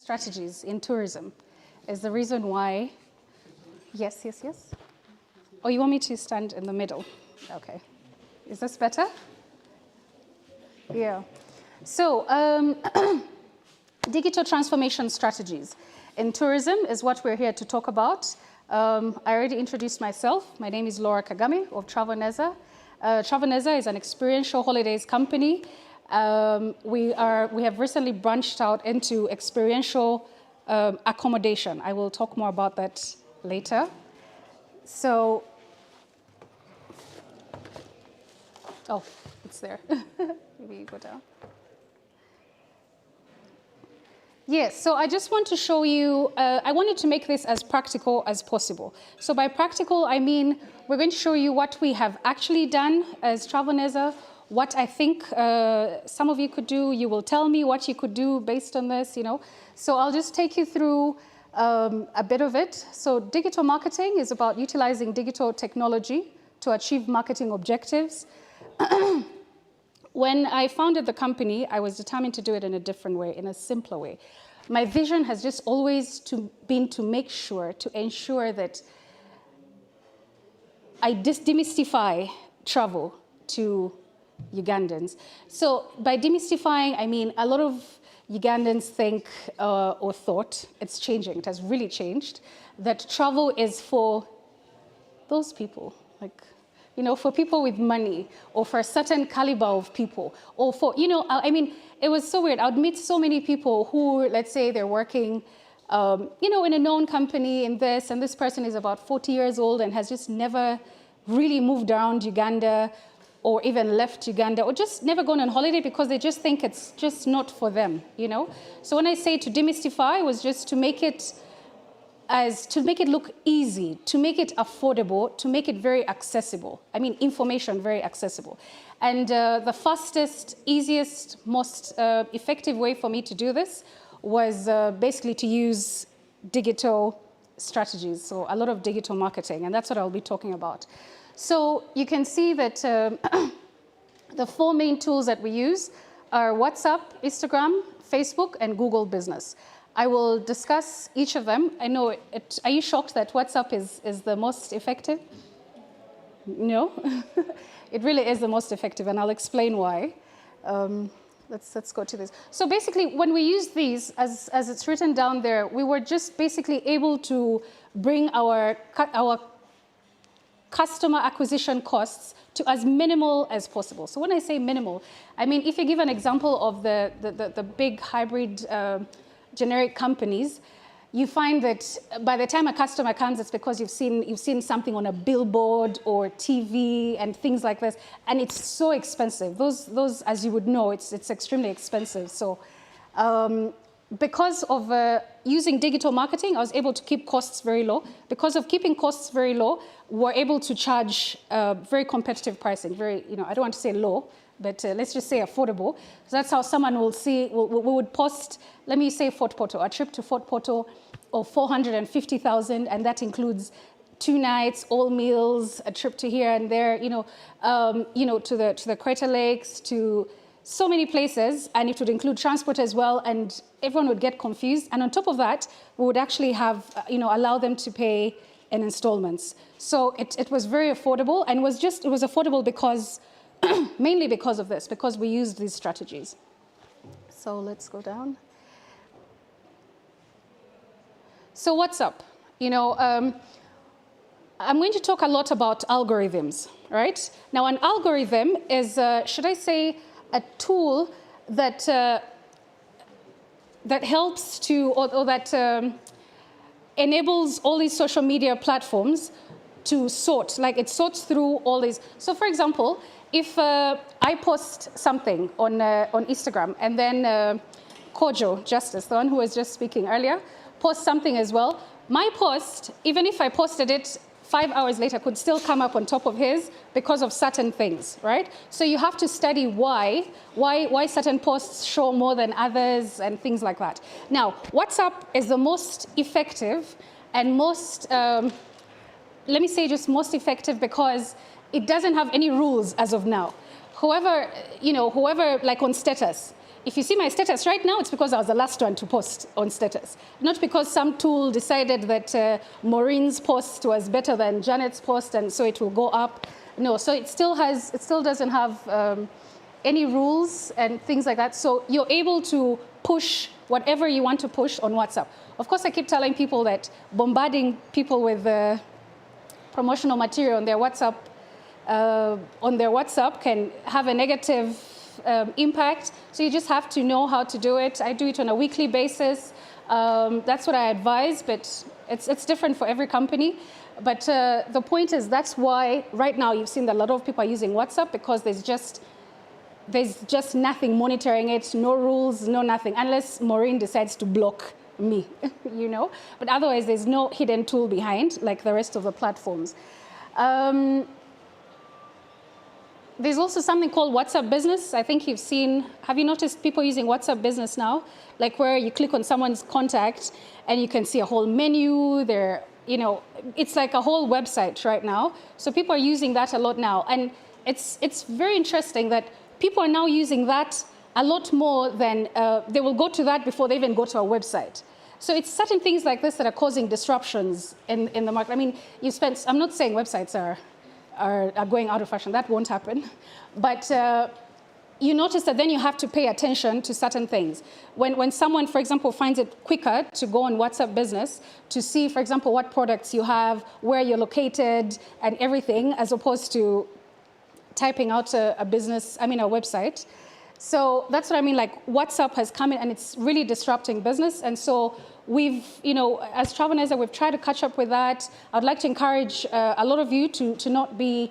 strategies in tourism is the reason why. Yes, yes, yes. Oh, you want me to stand in the middle? Okay. Is this better? Yeah. So, digital transformation strategies in tourism is what we're here to talk about. I already introduced myself. My name is Laura Kagame of Travelneza. Travelneza is an experiential holidays company. We have recently branched out into experiential accommodation. I will talk more about that later. So, oh, it's there. Maybe you go down. Yes, so I just want to show you, I wanted to make this as practical as possible. So by practical, I mean, we're going to show you what we have actually done as Travelneza, what I think some of you could do. You will tell me what you could do based on this, you know. So I'll just take you through a bit of it. So digital marketing is about utilizing digital technology to achieve marketing objectives. When I founded the company, I was determined to do it in a different way, in a simpler way. My vision has just always been to make sure, to ensure that I demystify travel to Ugandans. So by demystifying, I mean a lot of Ugandans think or thought, it's changing, it has really changed, that travel is for those people, like, you know, for people with money, or for a certain caliber of people, or for, you know, I mean, it was so weird. I would meet so many people who, let's say they're working, you know, in a known company in this, and this person is about 40 years old and has just never really moved around Uganda, or even left Uganda, or just never gone on holiday because they just think it's just not for them, you know? So when I say to demystify, it was just to make it look easy, to make it affordable, to make it very accessible. I mean, information very accessible. And the fastest, easiest, most effective way for me to do this was basically to use digital strategies, so a lot of digital marketing, and that's what I'll be talking about. So you can see that the four main tools that we use are WhatsApp, Instagram, Facebook, and Google Business. I will discuss each of them. I know, are you shocked that WhatsApp is the most effective? No, it really is the most effective, and I'll explain why. Let's go to this. So basically, when we use these, as it's written down there, we were just basically able to bring our customer acquisition costs to as minimal as possible. So when I say minimal, I mean, if you give an example of the big hybrid generic companies, you find that by the time a customer comes, it's because you've seen something on a billboard or TV and things like this, and it's so expensive. Those, as you would know, it's extremely expensive. So because of using digital marketing, I was able to keep costs very low. Because of keeping costs very low, we're able to charge very competitive pricing. Very, you know, I don't want to say low, but let's just say affordable. So that's how someone will see, we would post, let me say Fort Portal, a trip to Fort Portal of 450,000, and that includes 2 nights, all meals, a trip to here and there, you know, to the Crater Lakes, to so many places, and it would include transport as well, and everyone would get confused. And on top of that, we would actually have, allow them to pay in installments. So it was very affordable, and it was affordable because, mainly because of this, because we used these strategies. So let's go down. So what's up? You know, I'm going to talk a lot about algorithms, right? Now, an algorithm is, should I say, a tool that that helps to, or that enables all these social media platforms to sort, like it sorts through all these. So for example, if I post something on Instagram, and then Kojo, Justice, the one who was just speaking earlier, post something as well, my post, even if I posted it 5 hours later, could still come up on top of his because of certain things, right? So you have to study why certain posts show more than others and things like that. Now, WhatsApp is the most effective and most, let me say just most effective because it doesn't have any rules as of now. Whoever, like on status, if you see my status right now, it's because I was the last one to post on status. Not because some tool decided that Maureen's post was better than Janet's post, and so it will go up. No, so it still doesn't have any rules and things like that. So you're able to push whatever you want to push on WhatsApp. Of course, I keep telling people that bombarding people with promotional material on their WhatsApp can have a negative impact. So you just have to know how to do it. I do it on a weekly basis. That's what I advise, but it's different for every company. But the point is, that's why right now you've seen that a lot of people are using WhatsApp, because there's just nothing monitoring it, no rules, no nothing, unless Maureen decides to block me, you know. But otherwise, there's no hidden tool behind like the rest of the platforms. There's also something called WhatsApp Business. I think you've seen, have you noticed people using WhatsApp Business now? Like where you click on someone's contact and you can see a whole menu there, you know, it's like a whole website right now. So people are using that a lot now. And it's very interesting that people are now using that a lot more than, they will go to that before they even go to a website. So it's certain things like this that are causing disruptions in the market. I mean, I'm not saying websites are going out of fashion. That won't happen. But you notice that then you have to pay attention to certain things. When someone, for example, finds it quicker to go on WhatsApp Business to see, for example, what products you have, where you're located, and everything, as opposed to typing out a website. So that's what I mean, like WhatsApp has come in and it's really disrupting business. And so we've, you know, as Travelnizer, we've tried to catch up with that. I'd like to encourage a lot of you to not be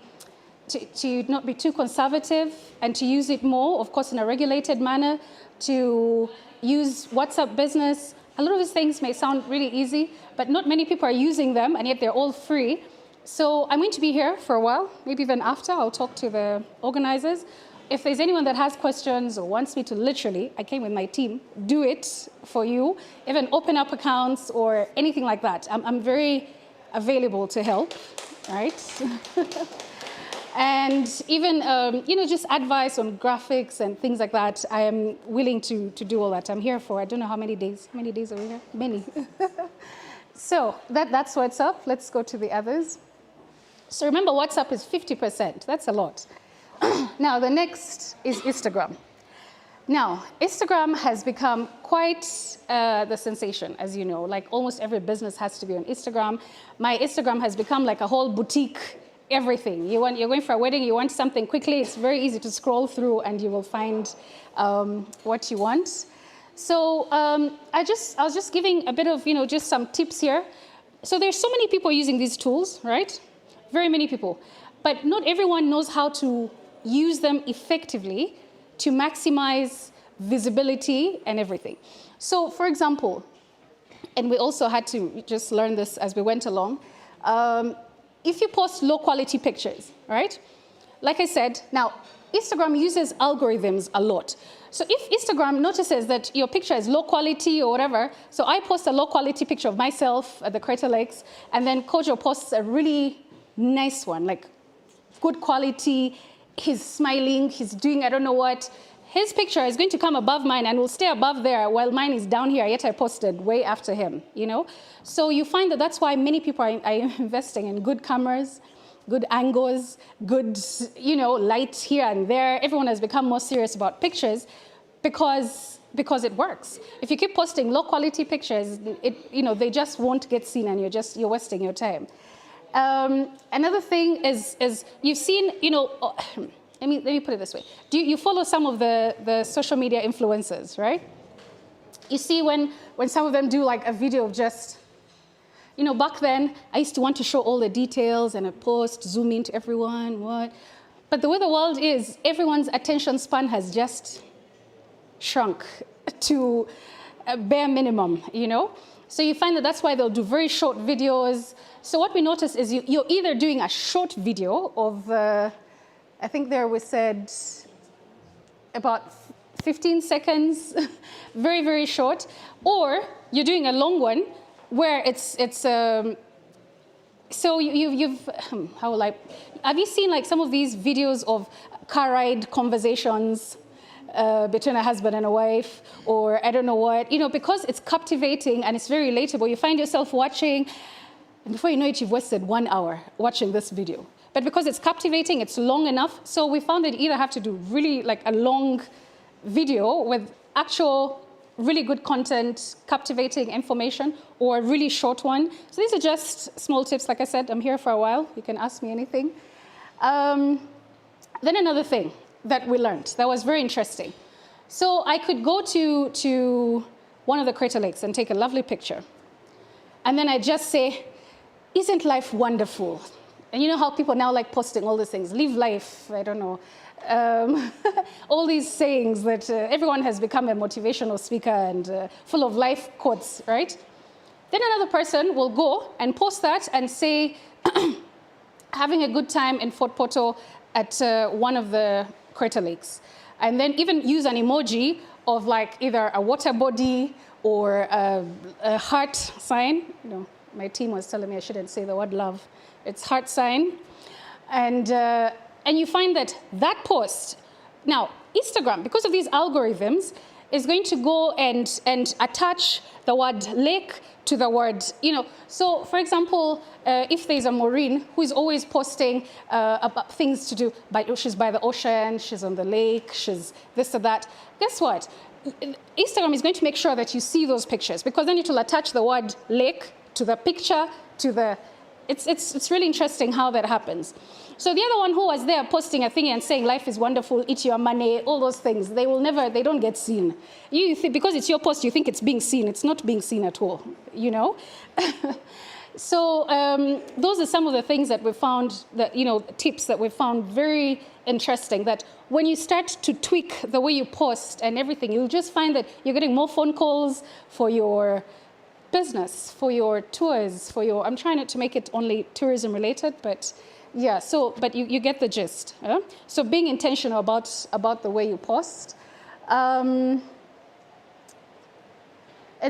too conservative and to use it more, of course, in a regulated manner, to use WhatsApp Business. A lot of these things may sound really easy, but not many people are using them, and yet they're all free. So I'm going to be here for a while, maybe even after. I'll talk to the organizers. If there's anyone that has questions or wants me to literally, I came with my team, do it for you, even open up accounts or anything like that. I'm very available to help, right? And even, you know, just advice on graphics and things like that. I am willing to do all that. I'm here for, I don't know how many days. How many days are we here? Many. So that's what's up. Let's go to the others. So remember, WhatsApp is 50%. That's a lot. Now, the next is Instagram. Now, Instagram has become quite the sensation, as you know. Like, almost every business has to be on Instagram. My Instagram has become like a whole boutique everything. You're going for a wedding, you want something quickly, it's very easy to scroll through and you will find what you want. So I was just giving a bit of, you know, just some tips here. So there's so many people using these tools, right? Very many people. But not everyone knows how to use them effectively to maximize visibility and everything. So for example, and we also had to just learn this as we went along, if you post low quality pictures, right? Like I said, now Instagram uses algorithms a lot. So if Instagram notices that your picture is low quality or whatever, so I post a low quality picture of myself at the Crater Lakes, and then Kojo posts a really nice one, like good quality, he's smiling, he's doing I don't know what. His picture is going to come above mine and will stay above there while mine is down here, yet I posted way after him, you know? So you find that that's why many people are investing in good cameras, good angles, good, you know, light here and there. Everyone has become more serious about pictures because it works. If you keep posting low quality pictures, you know, they just won't get seen and you're wasting your time. Another thing is you've seen, you know, let me put it this way. You follow some of the social media influencers, right? You see when some of them do like a video of just, you know, back then I used to want to show all the details and a post, zoom into everyone, what. But the way the world is, everyone's attention span has just shrunk to a bare minimum, you know? So you find that that's why they'll do very short videos. So what we notice is you're either doing a short video of, I think there we said about 15 seconds, very, very short, or you're doing a long one where it's so you've, how will I, have you seen like some of these videos of car ride conversations? between a husband and a wife, or I don't know what, because it's captivating and it's very relatable, you find yourself watching, and before you know it, you've wasted 1 hour watching this video. But because it's captivating, it's long enough, so we found that you either have to do really like a long video with actual really good content, captivating information, or a really short one. So these are just small tips. Like I said, I'm here for a while. You can ask me anything. Then another thing that we learned that was very interesting. So I could go to one of the crater lakes and take a lovely picture. And then I just say, isn't life wonderful? And you know how people now like posting all these things, live life, I don't know. All these sayings that everyone has become a motivational speaker and full of life quotes, right? Then another person will go and post that and say, having a good time in Fort Portal at one of the crater lakes. And then even use an emoji of like either a water body or a heart sign. My team was telling me I shouldn't say the word love. It's heart sign. And you find that post, now Instagram, because of these algorithms, is going to go and attach the word lake to the word, So for example, if there's a Maureen who is always posting about things to do, she's by the ocean, she's on the lake, she's this or that, guess what? Instagram is going to make sure that you see those pictures, because then it will attach the word lake to the picture, to the, it's really interesting how that happens. So the other one who was there posting a thing and saying life is wonderful, eat your money, all those things, they don't get seen. You think, because it's your post, you think it's being seen. It's not being seen at all, So those are some of the things that we found, that tips that we found very interesting, that when you start to tweak the way you post and everything, you'll just find that you're getting more phone calls for your business, for your tours, I'm trying not to make it only tourism related, but yeah, but you get the gist. So being intentional about the way you post. And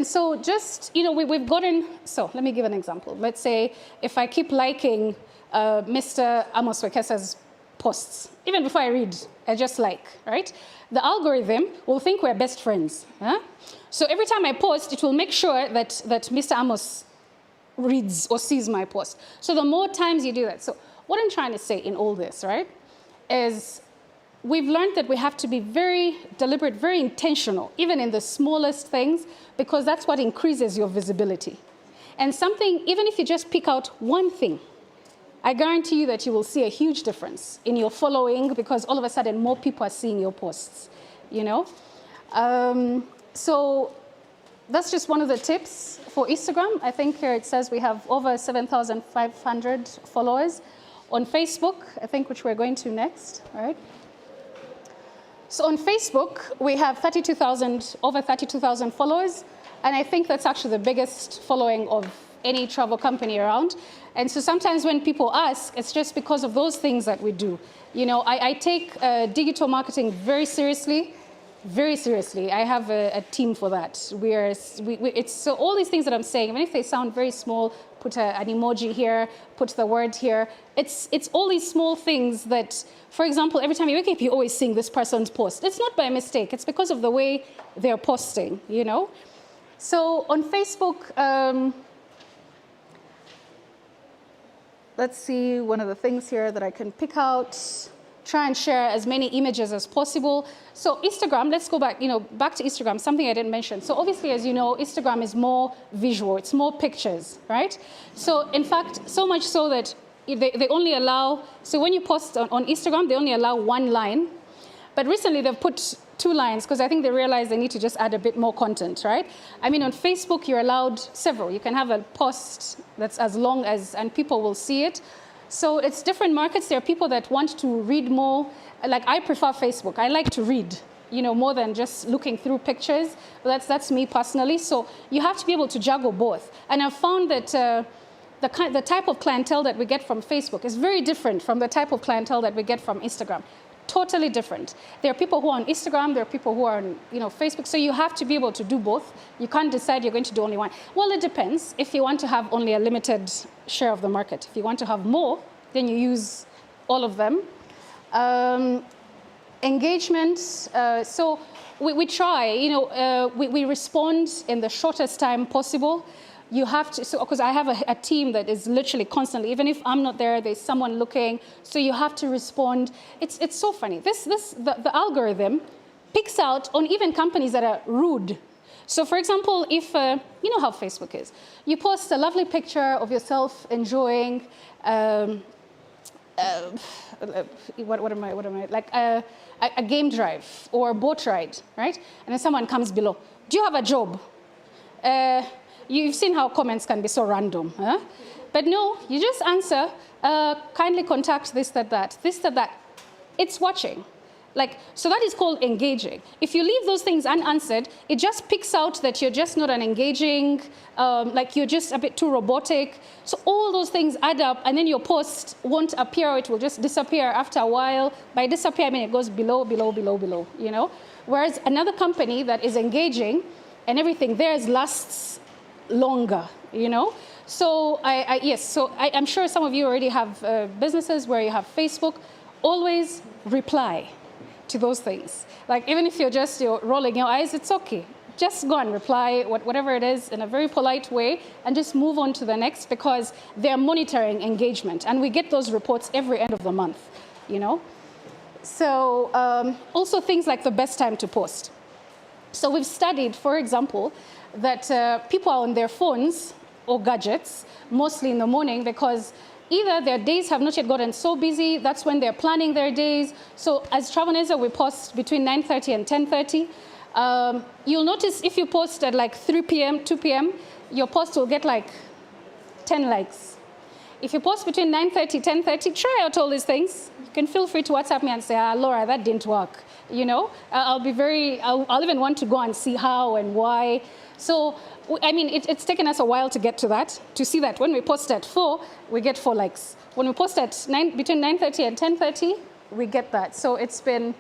so just, we've gotten, so let me give an example. Let's say if I keep liking Mr. Amos Wekesa's posts, even before I read, I just like, right? The algorithm will think we're best friends. So every time I post, it will make sure that Mr. Amos reads or sees my post. So the more times you do that. So what I'm trying to say in all this, right, is we've learned that we have to be very deliberate, very intentional, even in the smallest things, because that's what increases your visibility. And something, even if you just pick out one thing, I guarantee you that you will see a huge difference in your following, because all of a sudden more people are seeing your posts, So that's just one of the tips for Instagram. I think here it says we have over 7,500 followers. On Facebook, I think, which we're going to next, right? So on Facebook, we have over 32,000 followers, and I think that's actually the biggest following of any travel company around. And so sometimes when people ask, it's just because of those things that we do. I take digital marketing very seriously. Very seriously. I have a team for that. It's so all these things that I'm saying, even if they sound very small, put an emoji here, put the word here. It's all these small things that, for example, every time you wake up, you're always seeing this person's post. It's not by mistake. It's because of the way they're posting, So on Facebook, let's see, one of the things here that I can pick out. Try and share as many images as possible. So Instagram, let's go back, back to Instagram, something I didn't mention. So obviously, as you know, Instagram is more visual, it's more pictures, right? So in fact, so much so that they only allow, so when you post on Instagram, they only allow one line. But recently they've put 2 lines, because I think they realized they need to just add a bit more content, right? I mean, on Facebook, you're allowed several. You can have a post that's as long as, and people will see it. So it's different markets. There are people that want to read more. Like, I prefer Facebook. I like to read, more than just looking through pictures. That's me personally. So you have to be able to juggle both. And I've found that the type of clientele that we get from Facebook is very different from the type of clientele that we get from Instagram. Totally different. There are people who are on Instagram, there are people who are on Facebook, so you have to be able to do both. You can't decide you're going to do only one. Well, it depends. If you want to have only a limited share of the market, if you want to have more, then you use all of them. Engagement, so we try, we respond in the shortest time possible. You have to, so because I have a team that is literally constantly, even if I'm not there, there's someone looking, so you have to respond. It's so funny. The algorithm picks out on even companies that are rude. So for example, if, you know how Facebook is, you post a lovely picture of yourself enjoying, what am I, like a game drive or a boat ride, right? And then someone comes below, do you have a job? You've seen how comments can be so random, huh? But no, you just answer, kindly contact this, that. It's watching. Like, so that is called engaging. If you leave those things unanswered, it just picks out that you're just not an engaging, like you're just a bit too robotic. So all those things add up, and then your post won't appear, or it will just disappear after a while. By disappear, I mean it goes below, you know? Whereas another company that is engaging and everything, theirs lasts longer, you know? So yes, so I'm sure some of you already have businesses where you have Facebook. Always reply to those things. Like even if you're rolling your eyes, it's okay. Just go and reply, whatever it is, in a very polite way, and just move on to the next, because they're monitoring engagement. And we get those reports every end of the month, you know? So also things like the best time to post. So we've studied, for example, that people are on their phones or gadgets, mostly in the morning, because either their days have not yet gotten so busy, that's when they're planning their days. So as Travoneza, we post between 9:30 and 10:30. You'll notice if you post at like 3 p.m., 2 p.m., your post will get like 10 likes. If you post between 9:30, 10:30, try out all these things. You can feel free to WhatsApp me and say, Laura, that didn't work. You know, I'll even want to go and see how and why. So, I mean, it's taken us a while to get to that, to see that when we post at 4, we get 4 likes. When we post at between 9:30 and 10:30, we get that. So it's been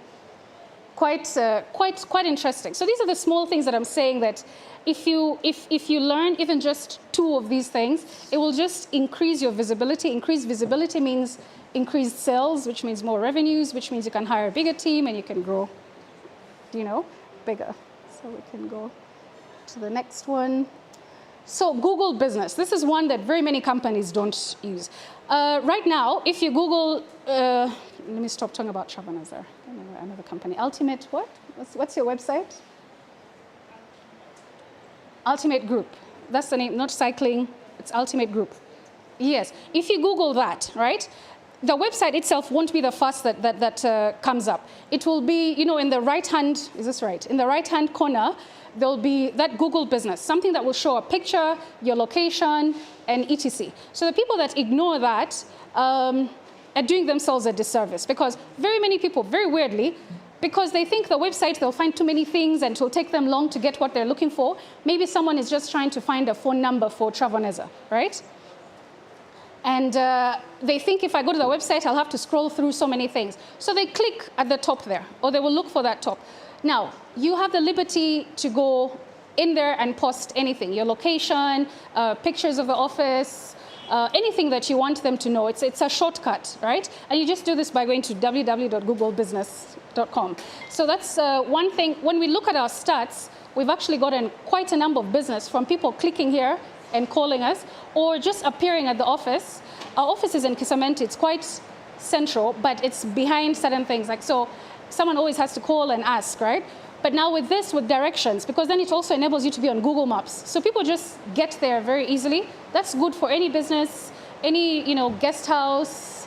quite interesting. So these are the small things that I'm saying that if you learn even just 2 of these things, it will just increase your visibility. Increased visibility means increased sales, which means more revenues, which means you can hire a bigger team and you can grow, you know, bigger. So we can go to the next one. So Google Business. This is one that very many companies don't use. Right now, if you Google, let me stop talking about Travoneza, another company. Ultimate what? What's your website? Ultimate Group. That's the name, not cycling, it's Ultimate Group. Yes, if you Google that, right? The website itself won't be the first that comes up. It will be, you know, in the right-hand, is this right? In the right-hand corner, there'll be that Google Business, something that will show a picture, your location, and etc. So the people that ignore that are doing themselves a disservice, because very many people, very weirdly, because they think the website, they'll find too many things and it will take them long to get what they're looking for. Maybe someone is just trying to find a phone number for Travoneza, right? And they think if I go to the website, I'll have to scroll through so many things. So they click at the top there, or they will look for that top. Now, you have the liberty to go in there and post anything, your location, pictures of the office, anything that you want them to know. It's a shortcut, right? And you just do this by going to www.googlebusiness.com. So that's one thing. When we look at our stats, we've actually gotten quite a number of business from people clicking here and calling us, or just appearing at the office. Our office is in Kisamenti. It's quite central, but it's behind certain things. Like, so someone always has to call and ask, right? But now with this, with directions, because then it also enables you to be on Google Maps. So people just get there very easily. That's good for any business, any, you know, guest house,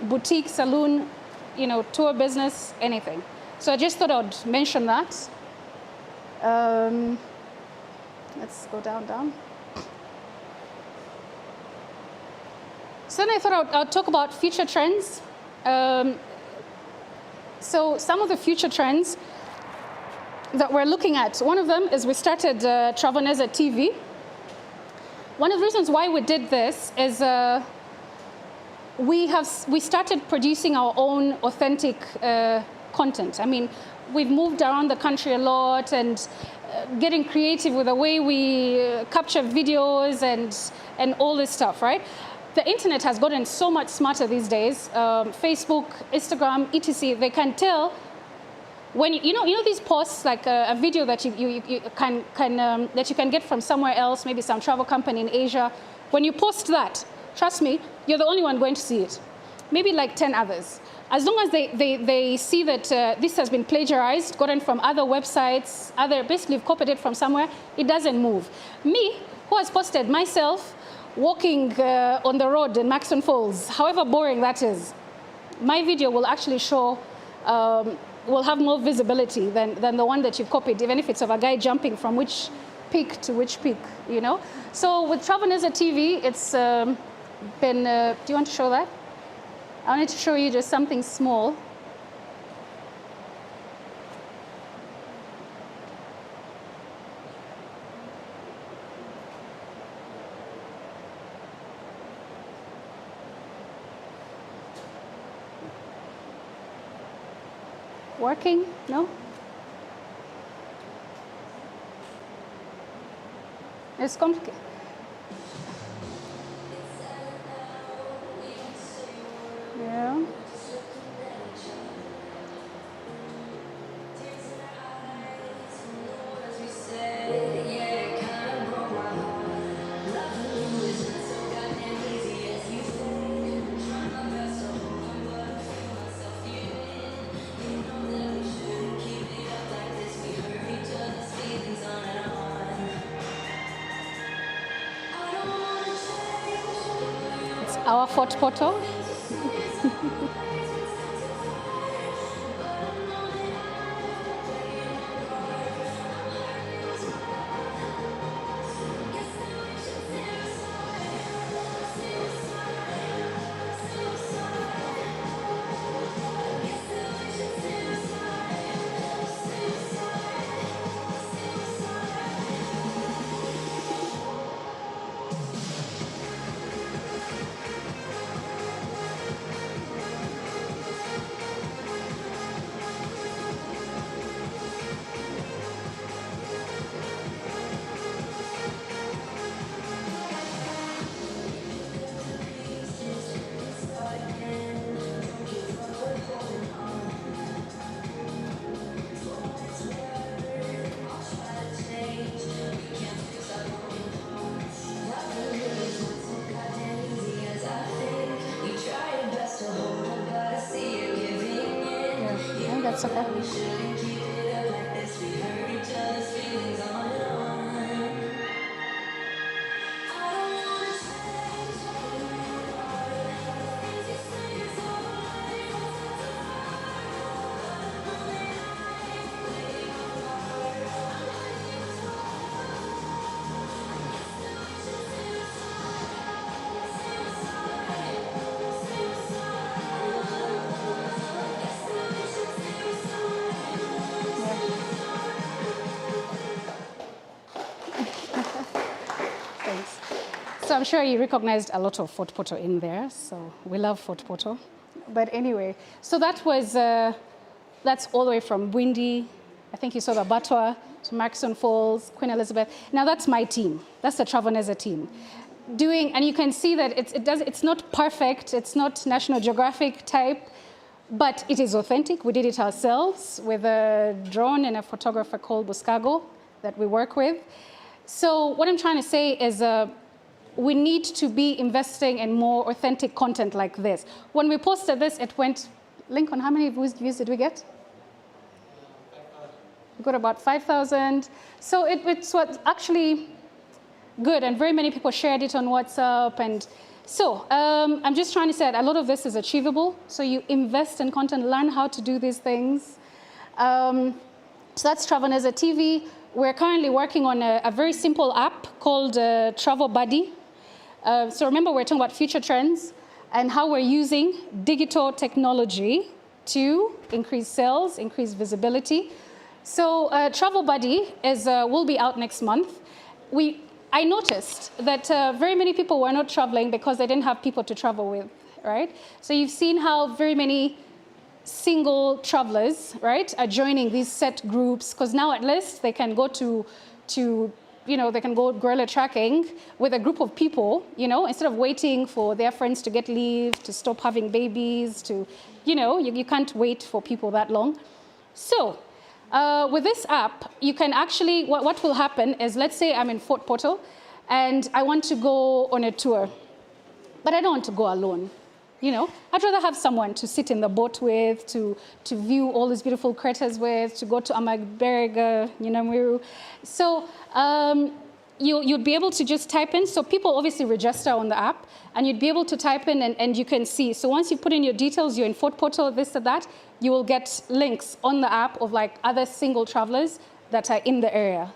boutique, saloon, you know, tour business, anything. So I just thought I'd mention that. Let's go down. So then I thought I'd talk about future trends. So some of the future trends that we're looking at, one of them is we started Travoneza TV. One of the reasons why we did this is we started producing our own authentic content. I mean, we've moved around the country a lot and getting creative with the way we capture videos and all this stuff, right? The internet has gotten so much smarter these days. Facebook, Instagram, etc. They can tell when you know these posts, like a video that you can get from somewhere else, maybe some travel company in Asia. When you post that, trust me, you're the only one going to see it. Maybe like 10 others. As long as they see that this has been plagiarized, gotten from other websites, basically copied it from somewhere, it doesn't move. Me, who has posted myself walking on the road in Maxon Falls, however boring that is, my video will actually show, will have more visibility than the one that you've copied, even if it's of a guy jumping from which peak to which peak, you know? So with Travelneza TV, it's been, do you want to show that? I wanted to show you just something small. Working? No? It's complicated. Yeah. It's our Fort Portal. That's okay. So I'm sure you recognized a lot of Fort Portal in there. So we love Fort Portal. But anyway, so that was, that's all the way from Bwindi. I think you saw the Batwa to Maxon Falls, Queen Elizabeth. Now that's my team. That's the Travelneza team. And you can see that it's not perfect. It's not National Geographic type, but it is authentic. We did it ourselves with a drone and a photographer called Buscago that we work with. So what I'm trying to say is, we need to be investing in more authentic content like this. When we posted this, it went, Lincoln, how many views did we get? We got about 5,000. So it was actually good, and very many people shared it on WhatsApp. And so I'm just trying to say that a lot of this is achievable. So you invest in content, learn how to do these things. So that's Travelneza TV. We're currently working on a very simple app called Travel Buddy. So remember, we're talking about future trends and how we're using digital technology to increase sales, increase visibility. So Travel Buddy will be out next month. I noticed that very many people were not traveling because they didn't have people to travel with, right? So you've seen how very many single travelers, right, are joining these set groups, because now at least they can go they can go guerrilla tracking with a group of people, instead of waiting for their friends to get leave, to stop having babies, you can't wait for people that long. So with this app, you can actually, what will happen is, let's say I'm in Fort Portal and I want to go on a tour, but I don't want to go alone. You know, I'd rather have someone to sit in the boat with, to view all these beautiful craters with, to go to Amagberga, Nyinamiru. So you'd be able to just type in. So people obviously register on the app, and you'd be able to type in, and you can see. So once you put in your details, you're in Fort Portal, this or that, you will get links on the app of like other single travelers that are in the area,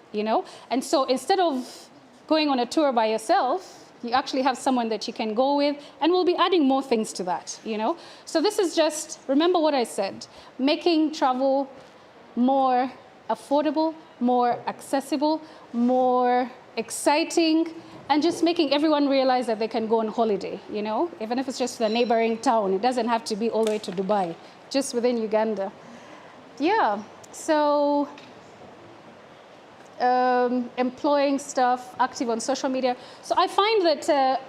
And so instead of going on a tour by yourself, you actually have someone that you can go with, and we'll be adding more things to that, So this is just, remember what I said, making travel more affordable, more accessible, more exciting, and just making everyone realize that they can go on holiday, Even if it's just the neighboring town. It doesn't have to be all the way to Dubai, just within Uganda. Yeah, so employing stuff, active on social media. So I find that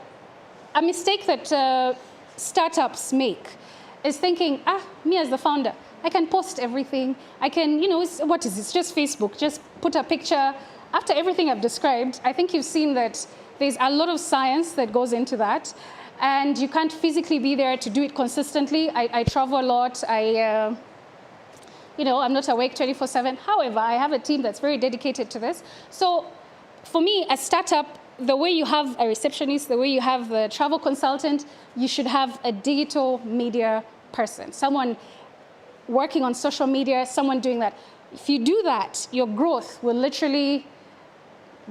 a mistake that startups make is thinking, me as the founder, I can post everything. I can, what is this? Just Facebook, just put a picture. After everything I've described, I think you've seen that there's a lot of science that goes into that. And you can't physically be there to do it consistently. I travel a lot. I'm not awake 24/7. However, I have a team that's very dedicated to this. So for me, a startup, the way you have a receptionist, the way you have a travel consultant, you should have a digital media person, someone working on social media, someone doing that. If you do that, your growth will literally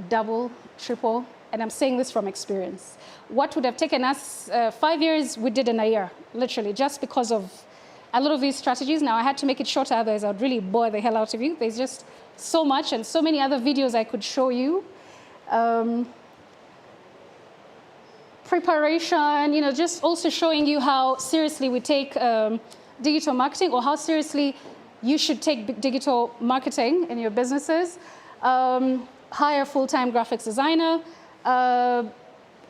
double, triple, and I'm saying this from experience. What would have taken us 5 years, we did in a year, literally, just because of a lot of these strategies. Now, I had to make it shorter, otherwise I would really bore the hell out of you. There's just so much and so many other videos I could show you. Preparation, just also showing you how seriously we take digital marketing, or how seriously you should take digital marketing in your businesses. Hire a full-time graphics designer.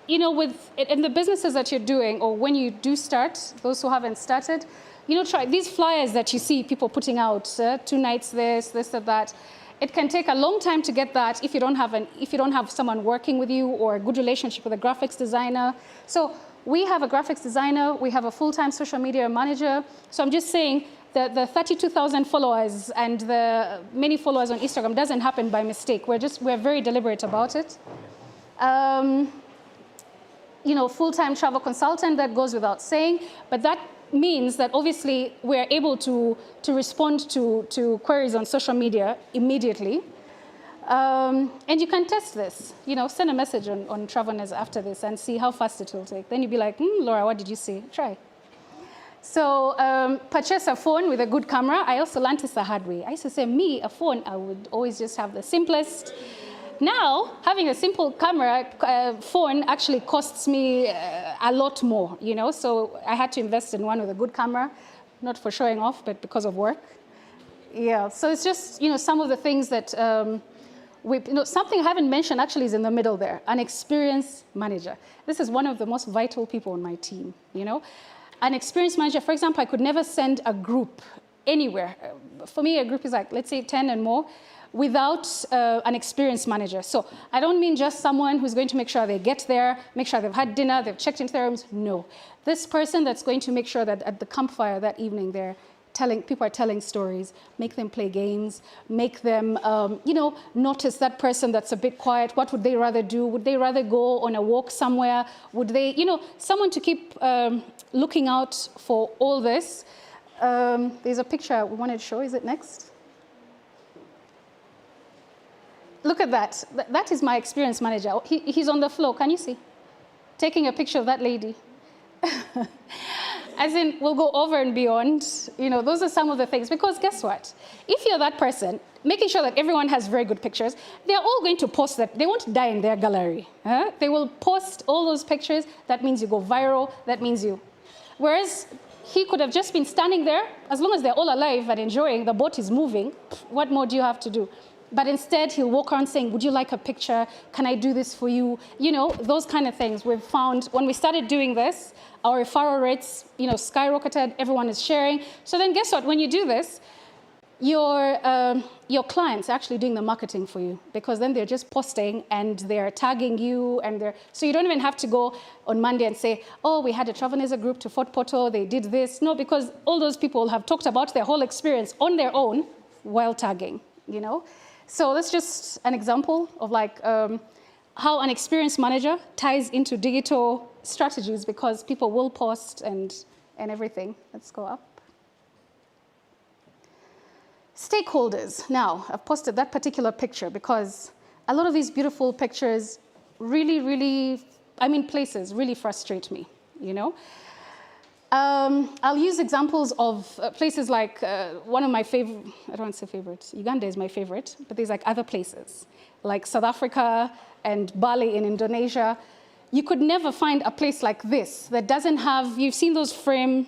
In the businesses that you're doing, or when you do start, those who haven't started, try these flyers that you see people putting out, 2 nights this or that. It can take a long time to get that if you don't have someone working with you, or a good relationship with a graphics designer. So we have a graphics designer, we have a full-time social media manager. So I'm just saying that the 32,000 followers and the many followers on Instagram doesn't happen by mistake. We're very deliberate about it. Full-time travel consultant, that goes without saying, but that means that obviously we're able to respond to queries on social media immediately. And you can test this, send a message on Travelers after this and see how fast it will take. Then you'll be like, Laura, what did you see? Try. So purchase a phone with a good camera. I also learned this the hard way. I used to say, a phone, I would always just have the simplest. Now, having a simple camera phone actually costs me a lot more, So I had to invest in one with a good camera, not for showing off, but because of work. Yeah, so it's just, some of the things that something I haven't mentioned actually is in the middle there, an experienced manager. This is one of the most vital people on my team, An experienced manager, for example, I could never send a group anywhere. For me, a group is like, let's say 10 and more, without an experienced manager. So I don't mean just someone who's going to make sure they get there, make sure they've had dinner, they've checked into their rooms. No. This person that's going to make sure that at the campfire that evening people are telling stories, make them play games, make them, notice that person that's a bit quiet. What would they rather do? Would they rather go on a walk somewhere? Would they, someone to keep looking out for all this. There's a picture we wanted to show. Is it next? Look at that. That is my experienced manager. He's on the floor. Can you see? Taking a picture of that lady. As in, we'll go over and beyond. Those are some of the things. Because guess what? If you're that person, making sure that everyone has very good pictures, they're all going to post that. They won't die in their gallery. They will post all those pictures. That means you go viral. That means you. Whereas he could have just been standing there. As long as they're all alive and enjoying, the boat is moving, what more do you have to do? But instead, he'll walk around saying, would you like a picture? Can I do this for you? Those kind of things. We've found when we started doing this, our referral rates, skyrocketed. Everyone is sharing. So then guess what? When you do this, your clients are actually doing the marketing for you, because then they're just posting and they're tagging you, and so you don't even have to go on Monday and say, oh, we had a Travanesa group to Fort Portal, they did this. No, because all those people have talked about their whole experience on their own while tagging, you know? So that's just an example of like how an experienced manager ties into digital strategies, because people will post and everything. Let's go up. Stakeholders. Now, I've posted that particular picture because a lot of these beautiful pictures really, places really frustrate me, you know? I'll use examples of places like one of my favorite, I don't want to say favorite, Uganda is my favorite, but there's like other places, like South Africa and Bali in Indonesia. You could never find a place like this that doesn't have, you've seen those frame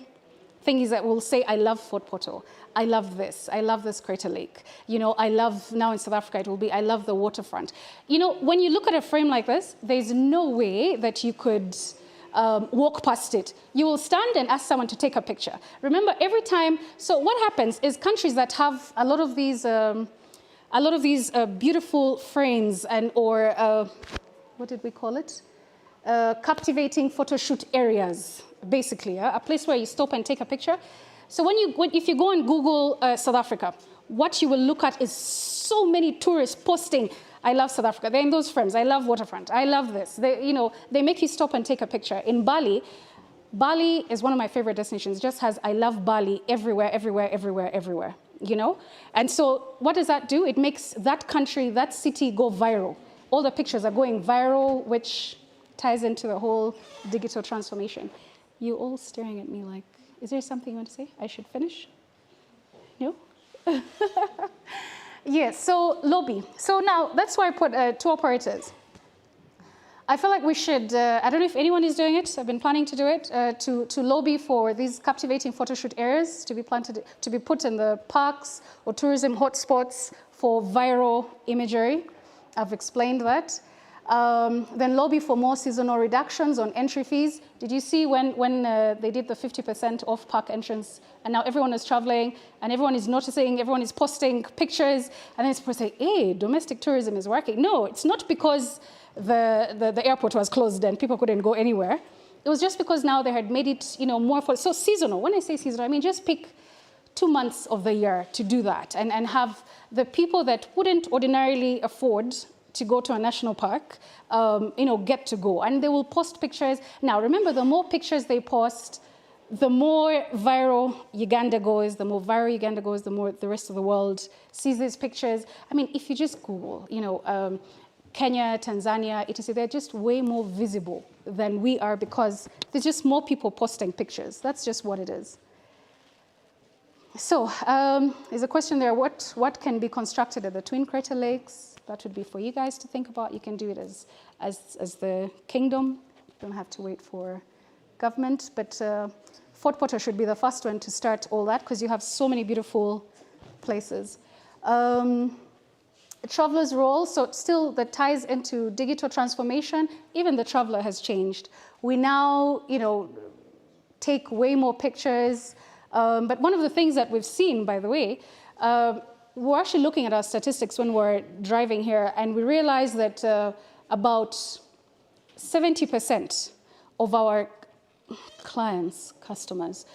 thingies that will say, I love Fort Portal. I love this Crater Lake. You know, I love, now in South Africa it will be, I love the waterfront. You know, when you look at a frame like this, there's no way that you could walk past it. You will stand and ask someone to take a picture. Remember, every time, so what happens is countries that have a lot of these beautiful frames or what did we call it? Captivating photo shoot areas, basically, a place where you stop and take a picture. So if you go and Google South Africa, what you will look at is so many tourists posting, I love South Africa. They're in those frames. I love waterfront. I love this. They make you stop and take a picture. In Bali is one of my favorite destinations. It just has, I love Bali everywhere, you know? And so what does that do? It makes that country, that city go viral. All the pictures are going viral, which ties into the whole digital transformation. You all staring at me like, is there something you want to say? I should finish? No? Yes, so lobby. So now, that's why I put tour operators. I feel like we should, I don't know if anyone is doing it, I've been planning to do it, to lobby for these captivating photo shoot areas to be put in the parks or tourism hotspots for viral imagery. I've explained that. Then lobby for more seasonal reductions on entry fees. Did you see when they did the 50% off park entrance, and now everyone is traveling and everyone is noticing, everyone is posting pictures, and then people say, hey, domestic tourism is working. No, it's not because the airport was closed and people couldn't go anywhere. It was just because now they had made it, you know, more for, so seasonal. When I say seasonal, I mean just pick 2 months of the year to do that and have the people that wouldn't ordinarily afford to go to a national park, get to go. And they will post pictures. Now, remember, the more pictures they post, the more viral Uganda goes, the more the rest of the world sees these pictures. I mean, if you just Google, Kenya, Tanzania, etc., they're just way more visible than we are because there's just more people posting pictures. That's just what it is. So, there's a question there, what can be constructed at the Twin Crater Lakes? That would be for you guys to think about. You can do it as the kingdom. You don't have to wait for government. But Fort Portal should be the first one to start all that because you have so many beautiful places. Traveler's role, so still that ties into digital transformation. Even the traveler has changed. We now, take way more pictures. But one of the things that we've seen, by the way, we're actually looking at our statistics when we're driving here, and we realize that about 70% of our clients, customers,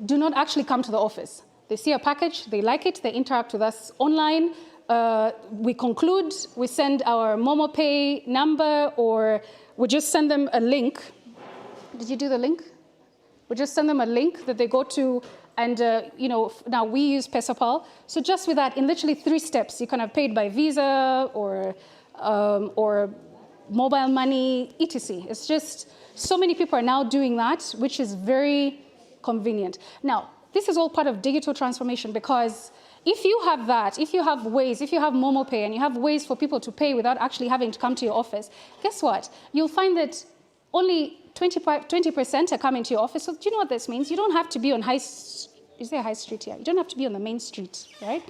do not actually come to the office. They see a package, they like it, they interact with us online. We conclude, we send our MomoPay number, or we just send them a link. Did you do the link? We just send them a link that they go to. And, now we use PesaPal. So just with that, in literally 3 steps, you can have paid by Visa or mobile money, etc. It's just so many people are now doing that, which is very convenient. Now, this is all part of digital transformation because if you have that, if you have ways, if you have MomoPay and you have ways for people to pay without actually having to come to your office, guess what? You'll find that only 20% are coming to your office. So do you know what this means? You don't have to be on is there a high street here? You don't have to be on the main street, right?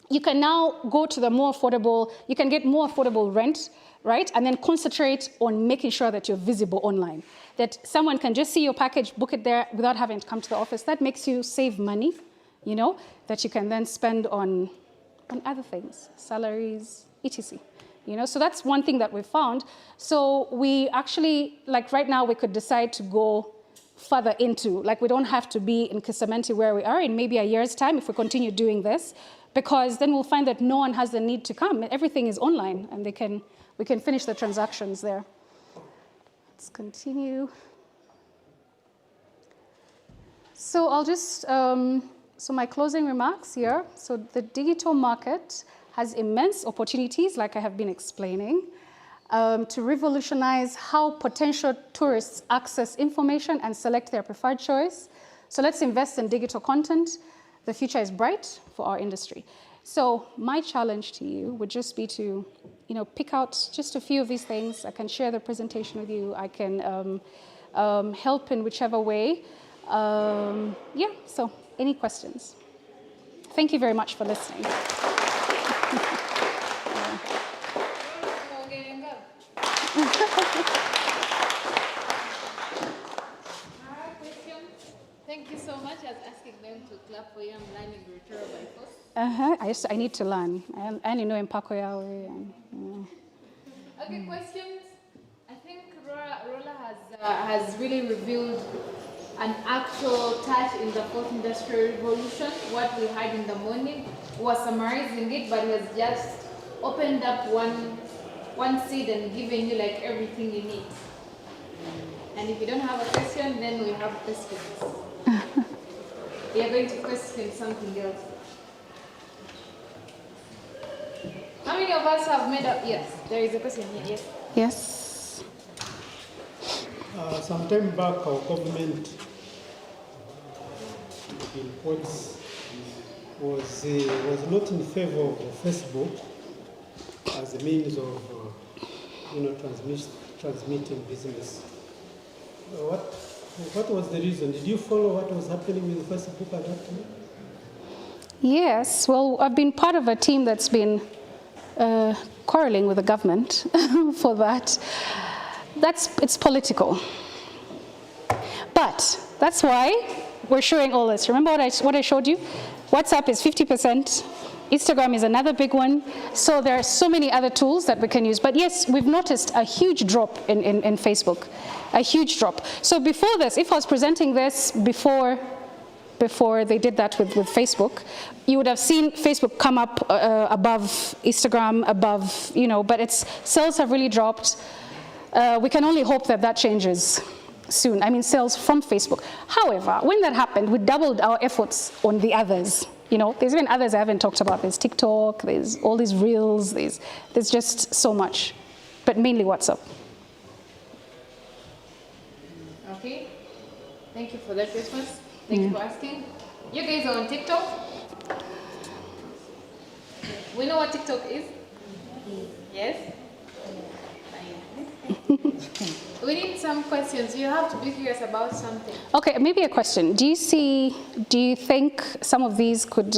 You can now go to the more affordable, you can get more affordable rent, right? And then concentrate on making sure that you're visible online. That someone can just see your package, book it there without having to come to the office. That makes you save money. that you can then spend on other things, salaries, etc. So that's one thing that we found. So we actually, like right now, we could decide to go further into, like we don't have to be in Kisementi where we are in maybe a year's time if we continue doing this, because then we'll find that no one has the need to come. Everything is online, and we can finish the transactions there. Let's continue. So I'll just, so my closing remarks here. So the digital market has immense opportunities, like I have been explaining, to revolutionize how potential tourists access information and select their preferred choice. So let's invest in digital content. The future is bright for our industry. So my challenge to you would just be to, pick out just a few of these things. I can share the presentation with you. I can help in whichever way. Yeah, so any questions? Thank you very much for listening. Thank you so much. I was asking them to clap for you. I'm learning Tooro by force. I need to learn. And Mpako yawe. Okay, questions? I think Rola has really revealed an actual touch in the fourth industrial revolution. What we had in the morning was summarizing it, but he has just opened up one seed and given you like everything you need. And if you don't have a question, then we have questions. We are going to question something else. How many of us have made up? Yes, there is a question here. Yes. Yes. Some time back, our government in reports was not in favor of Facebook as a means of transmitting business. What was the reason? Did you follow what was happening with Facebook at that time? Yes, well, I've been part of a team that's been quarreling with the government for that. It's political. But that's why we're showing all this. Remember what I showed you? WhatsApp is 50%. Instagram is another big one. So there are so many other tools that we can use. But yes, we've noticed a huge drop in Facebook, a huge drop. So before this, if I was presenting this before they did that with Facebook, you would have seen Facebook come up above Instagram, above, but sales have really dropped. We can only hope that changes soon. I mean, sales from Facebook. However, when that happened, we doubled our efforts on the others. There's even others I haven't talked about. There's TikTok, there's all these reels, there's just so much, but mainly WhatsApp. Okay, thank you for that response. Thank you for asking. You guys are on TikTok? We know what TikTok is? Yes? We need some questions. You have to be curious about something. Okay, maybe a question. Do you think some of these could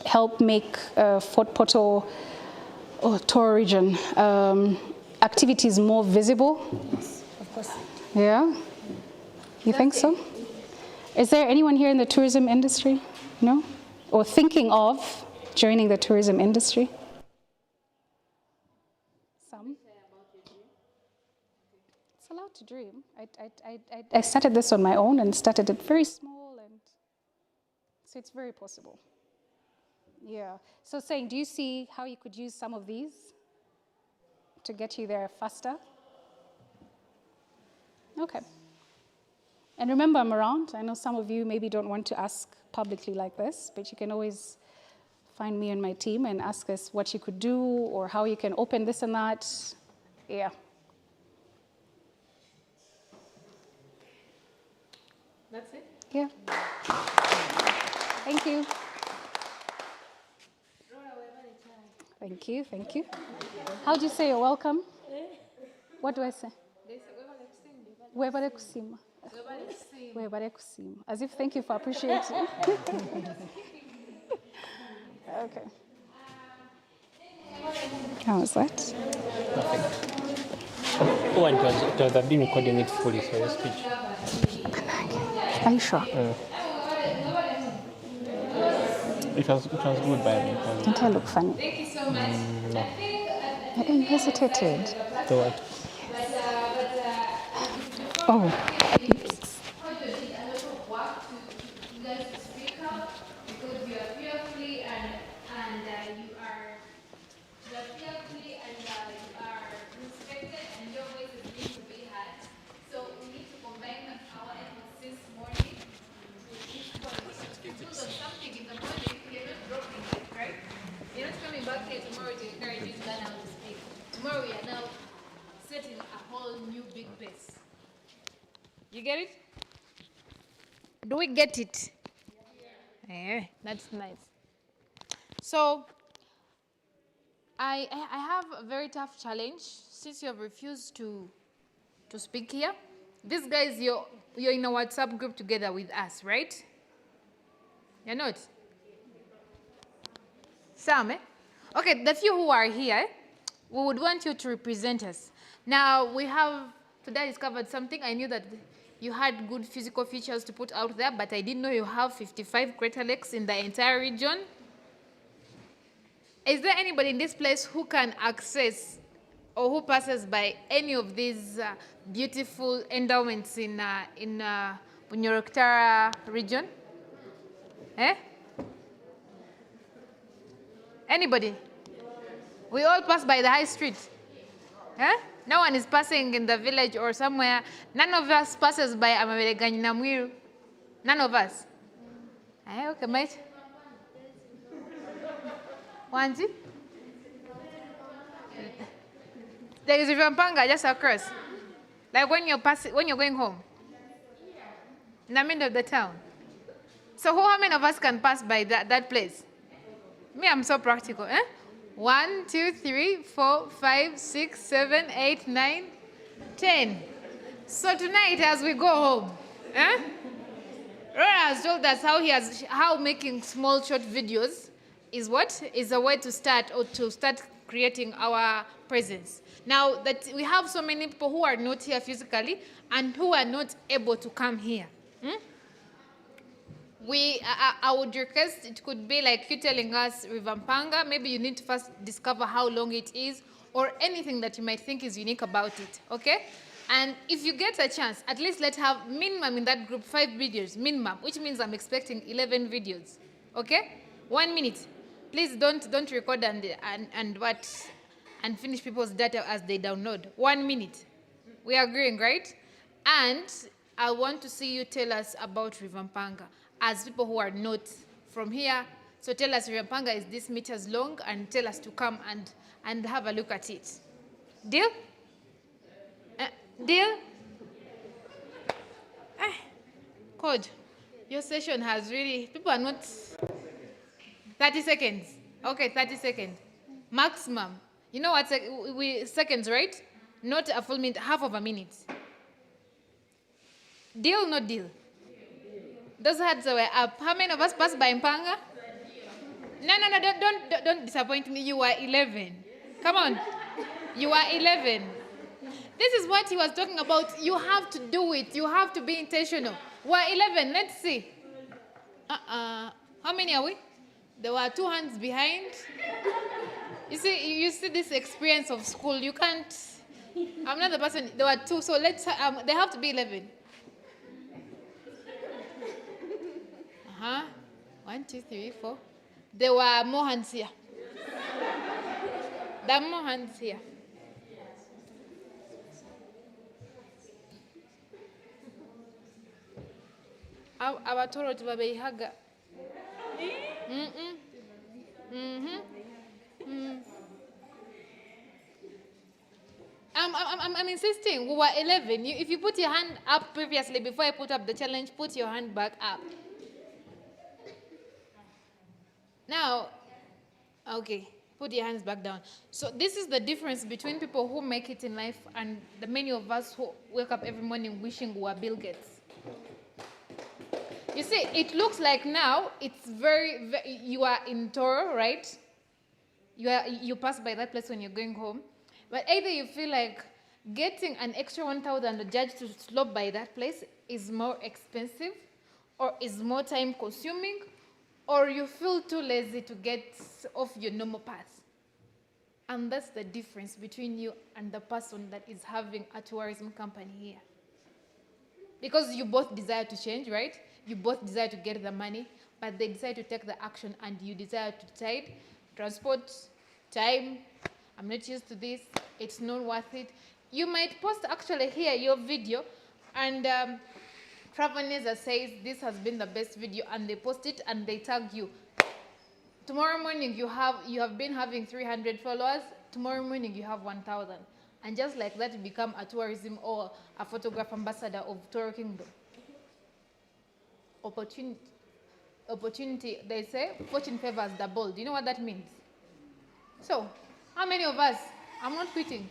help make Fort Portal or Tooro region activities more visible? Yes, of course. Yeah? You think so? Is there anyone here in the tourism industry? No? Or thinking of joining the tourism industry? Some? It's allowed to dream. I started this on my own and started it very small, and so it's very possible. Yeah. So saying, do you see how you could use some of these to get you there faster? Okay. And remember, I'm around. I know some of you maybe don't want to ask publicly like this, but you can always find me and my team and ask us what you could do or how you can open this and that. Yeah. That's it? Yeah. Thank you. Thank you, thank you. How do you say you're welcome? What do I say? Webale kusima. Webale kusima. As if thank you for appreciating. Okay. How was that? Perfect. Oh, and it was been recording it fully, so your speech. Are you sure? It was good by me. Don't I look funny? Thank you so much. No. I think You hesitated. The what? Oh, how you did a lot of work to you guys to speak up because you are fearfully and you are respected and your voice is need to be heard. So we need to combine our efforts since morning to each one. Do something in the morning. You're not dropping it, right? You're not coming back here tomorrow to encourage you to learn how to speak. Tomorrow we are now setting a whole new big base. You get it? Do we get it? Yeah, that's nice. So I have a very tough challenge since you have refused to speak here. These guys, you're in a WhatsApp group together with us, right? You're not? Some, eh? Okay, the few who are here, we would want you to represent us. Now, we have today discovered something. I knew that you had good physical features to put out there, but I didn't know you have 55 crater lakes in the entire region. Is there anybody in this place who can access or who passes by any of these beautiful endowments in Bunyorokitara region? Eh? Anybody? We all pass by the high street. Eh? No one is passing in the village or somewhere. None of us passes by Amabelegany Namwiru. None of us. Eh, okay, mate. Wanji? There is River MPANGO just across. Like when you're going home. In the middle of the town. So how many of us can pass by that place? Me, I'm so practical, eh? 1, 2, 3, 4, 5, 6, 7, 8, 9, 10. So tonight as we go home, eh? Rora has told us how making small short videos is a way to start creating our presence. Now that we have so many people who are not here physically and who are not able to come here. I would request it could be like you telling us River MPANGO. Maybe you need to first discover how long it is or anything that you might think is unique about it, okay? And if you get a chance, at least let's have minimum in that group 5 videos, minimum, which means I'm expecting 11 videos, okay? 1 minute. Please don't record and finish people's data as they download. 1 minute. We are agreeing, right? And I want to see you tell us about River MPANGO as people who are not from here. So tell us River MPANGO is this meters long and tell us to come and have a look at it. Deal? Deal? Code, your session has really, people are not, 30 seconds. Okay, 30 seconds. Maximum. You know what, seconds, right? Not a full minute, half of a minute. Deal, not deal? Those hands were up. How many of us passed by MPANGO? No, don't disappoint me. You are 11. Come on. You are 11. This is what he was talking about. You have to do it. You have to be intentional. We're 11. Let's see. How many are we? There were 2 hands behind. You see this experience of school. You can't. I'm not the person. There were 2, so let's. They have to be 11. 1, 2, 3, 4. There were more hands here. There are more hands here. Our Tooro to baby haga. I'm insisting. We were 11. If you put your hand up previously before I put up the challenge, put your hand back up. Now, okay, put your hands back down. So this is the difference between people who make it in life and the many of us who wake up every morning wishing we were Bill Gates. You see, it looks like now it's very you are in Tooro, right? You pass by that place when you're going home. But either you feel like getting an extra 1,000 judge to slope by that place is more expensive or is more time consuming or you feel too lazy to get off your normal path. And that's the difference between you and the person that is having a tourism company here. Because you both desire to change, right? You both desire to get the money, but they decide to take the action and you desire to decide, transport, time, I'm not used to this, it's not worth it. You might post actually here your video and Travaneza says this has been the best video and they post it and they tag you. Tomorrow morning you have been having 300 followers, tomorrow morning you have 1,000. And just like that, you become a tourism or a photograph ambassador of Tooro Kingdom. Opportunity, they say, fortune favors the bold. You know what that means? So, how many of us? I'm not quitting.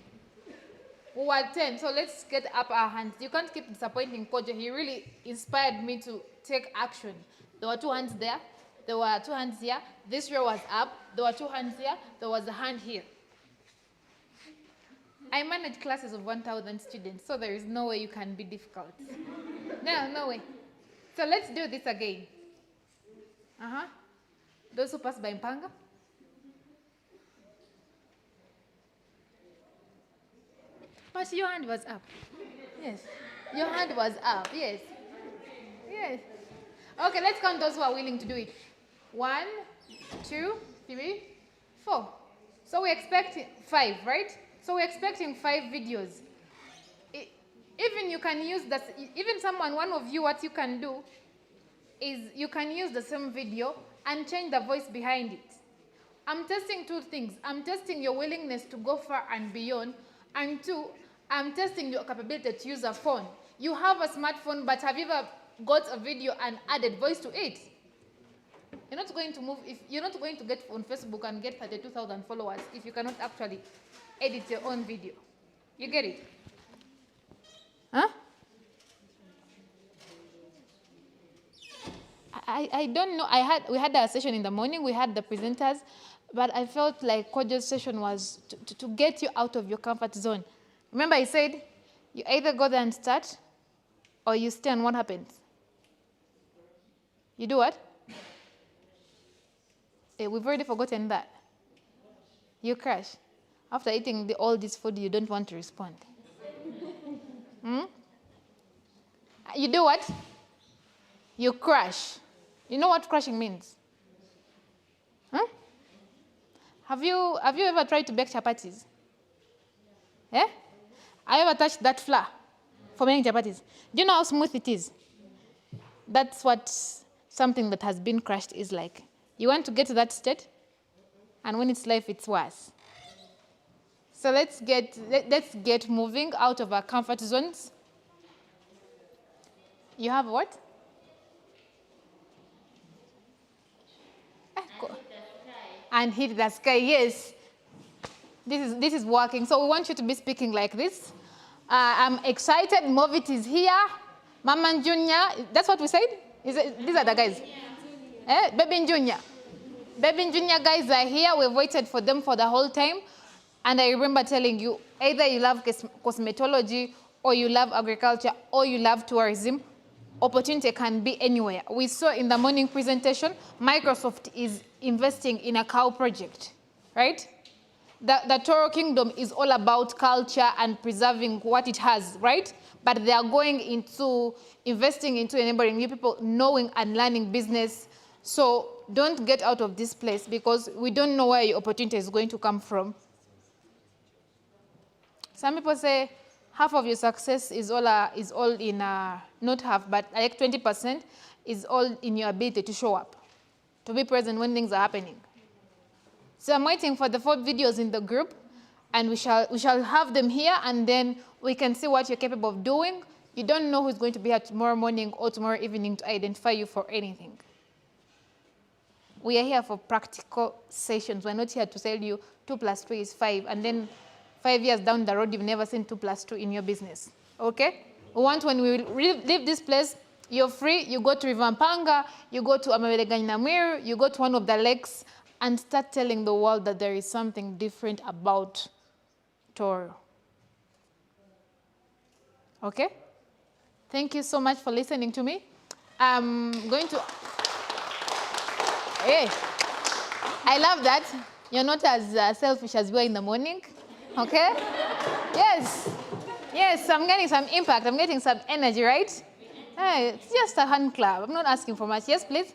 We were 10, so let's get up our hands. You can't keep disappointing Kojo. He really inspired me to take action. There were 2 hands there. There were 2 hands here. This row was up. There were 2 hands here. There was a hand here. I manage classes of 1,000 students, so there is no way you can be difficult. No way. So let's do this again. Those who pass by MPANGO. But your hand was up. Yes. Your hand was up. Yes. Yes. Okay, let's count those who are willing to do it. 1, 2, 3, 4. So we expect 5, right? So we're expecting 5 videos. Even you can use that, even someone, one of you, what you can do is you can use the same video and change the voice behind it. I'm testing 2 things. I'm testing your willingness to go far and beyond. And 2, I'm testing your capability to use a phone. You have a smartphone, but have you ever got a video and added voice to it? You're not going to move, if you're not going to get on Facebook and get 32,000 followers if you cannot actually edit your own video. You get it? Huh? I don't know. We had a session in the morning. We had the presenters, but I felt like Kojo's session was to get you out of your comfort zone. Remember, I said you either go there and start, or you stay and what happens? You do what? We've already forgotten that. You crash. After eating all this food, you don't want to respond. You do what? You crash. You know what crashing means? Huh? Have you ever tried to bake chapatis? Yeah? Have you ever touched that flour for making chapatis? Do you know how smooth it is? That's what something that has been crushed is like. You want to get to that state, and when it's life, it's worse. So let's get moving out of our comfort zones. You have what? And hit the sky, yes. This is working. So we want you to be speaking like this. I'm excited. Movit is here. Mama and Junior. That's what we said? These are the guys. Baby and Junior. Baby and Junior guys are here. We've waited for them for the whole time. And I remember telling you, either you love cosmetology, or you love agriculture, or you love tourism. Opportunity can be anywhere. We saw in the morning presentation, Microsoft is investing in a cow project, right? The Tooro Kingdom is all about culture and preserving what it has, right? But they are going into investing into enabling new people knowing and learning business. So don't get out of this place because we don't know where your opportunity is going to come from. Some people say half of your success is all in, not half, but like 20% is all in your ability to show up, to be present when things are happening. So I'm waiting for the 4 videos in the group, and we shall have them here, and then we can see what you're capable of doing. You don't know who's going to be here tomorrow morning or tomorrow evening to identify you for anything. We are here for practical sessions. We're not here to tell you 2 + 2 is 5, and then 5 years down the road, you've never seen 2 + 2 in your business, okay? We want when we leave this place, you're free, you go to River MPANGO, you go to Amabeleganyamwiru, you go to one of the lakes, and start telling the world that there is something different about Tooro. Okay? Thank you so much for listening to me. I'm going to... Hey, I love that. You're not as selfish as you are in the morning, okay? Yes, yes, I'm getting some impact. I'm getting some energy, right? Hey, it's just a hand clap. I'm not asking for much. Yes, please?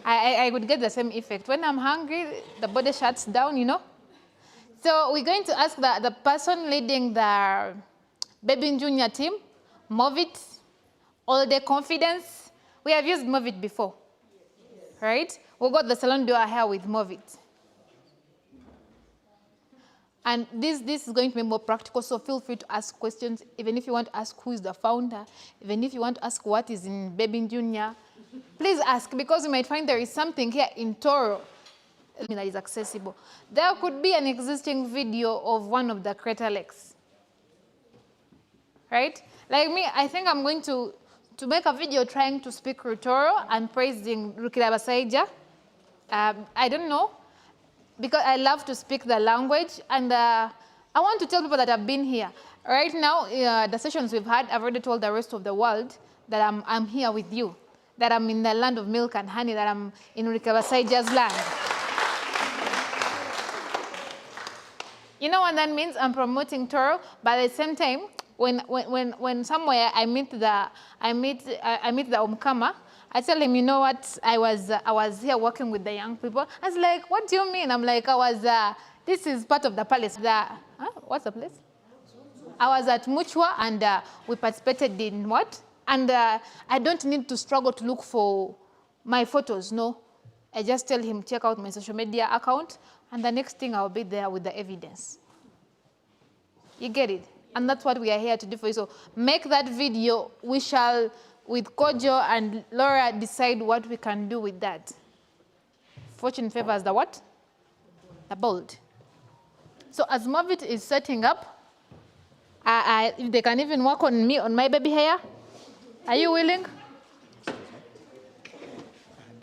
I would get the same effect. When I'm hungry, the body shuts down, you know? So we're going to ask the person leading the Baby Junior team, Move It, All Day Confidence. We have used Move It before, right? We got the salon do our hair with Move It. And this is going to be more practical, so feel free to ask questions, even if you want to ask who is the founder, even if you want to ask what is in Baby Junior. Please ask, because you might find there is something here in Tooro that is accessible. There could be an existing video of one of the crater lakes, right? Like me, I think I'm going to make a video trying to speak Tooro and praising Rukirabasaija. I don't know, because I love to speak the language, and I want to tell people that I've been here. Right now, the sessions we've had, I've already told the rest of the world that I'm here with you, that I'm in the land of milk and honey, that I'm in Rukirabasaija's land. You know what that means? I'm promoting Tooro, but at the same time, when somewhere I meet the Omkama, I tell him, you know what, I was here working with the young people. I was like, what do you mean? I'm like, this is part of the palace. What's the place? I was at Muchwa, and we participated in what? And I don't need to struggle to look for my photos, no. I just tell him, check out my social media account, and the next thing I'll be there with the evidence. You get it? And that's what we are here to do for you. So make that video. We shall, with Kojo and Laura, decide what we can do with that. Fortune favors the what? The bold. So as Movit is setting up, if they can even work on me, on my baby hair, are you willing? And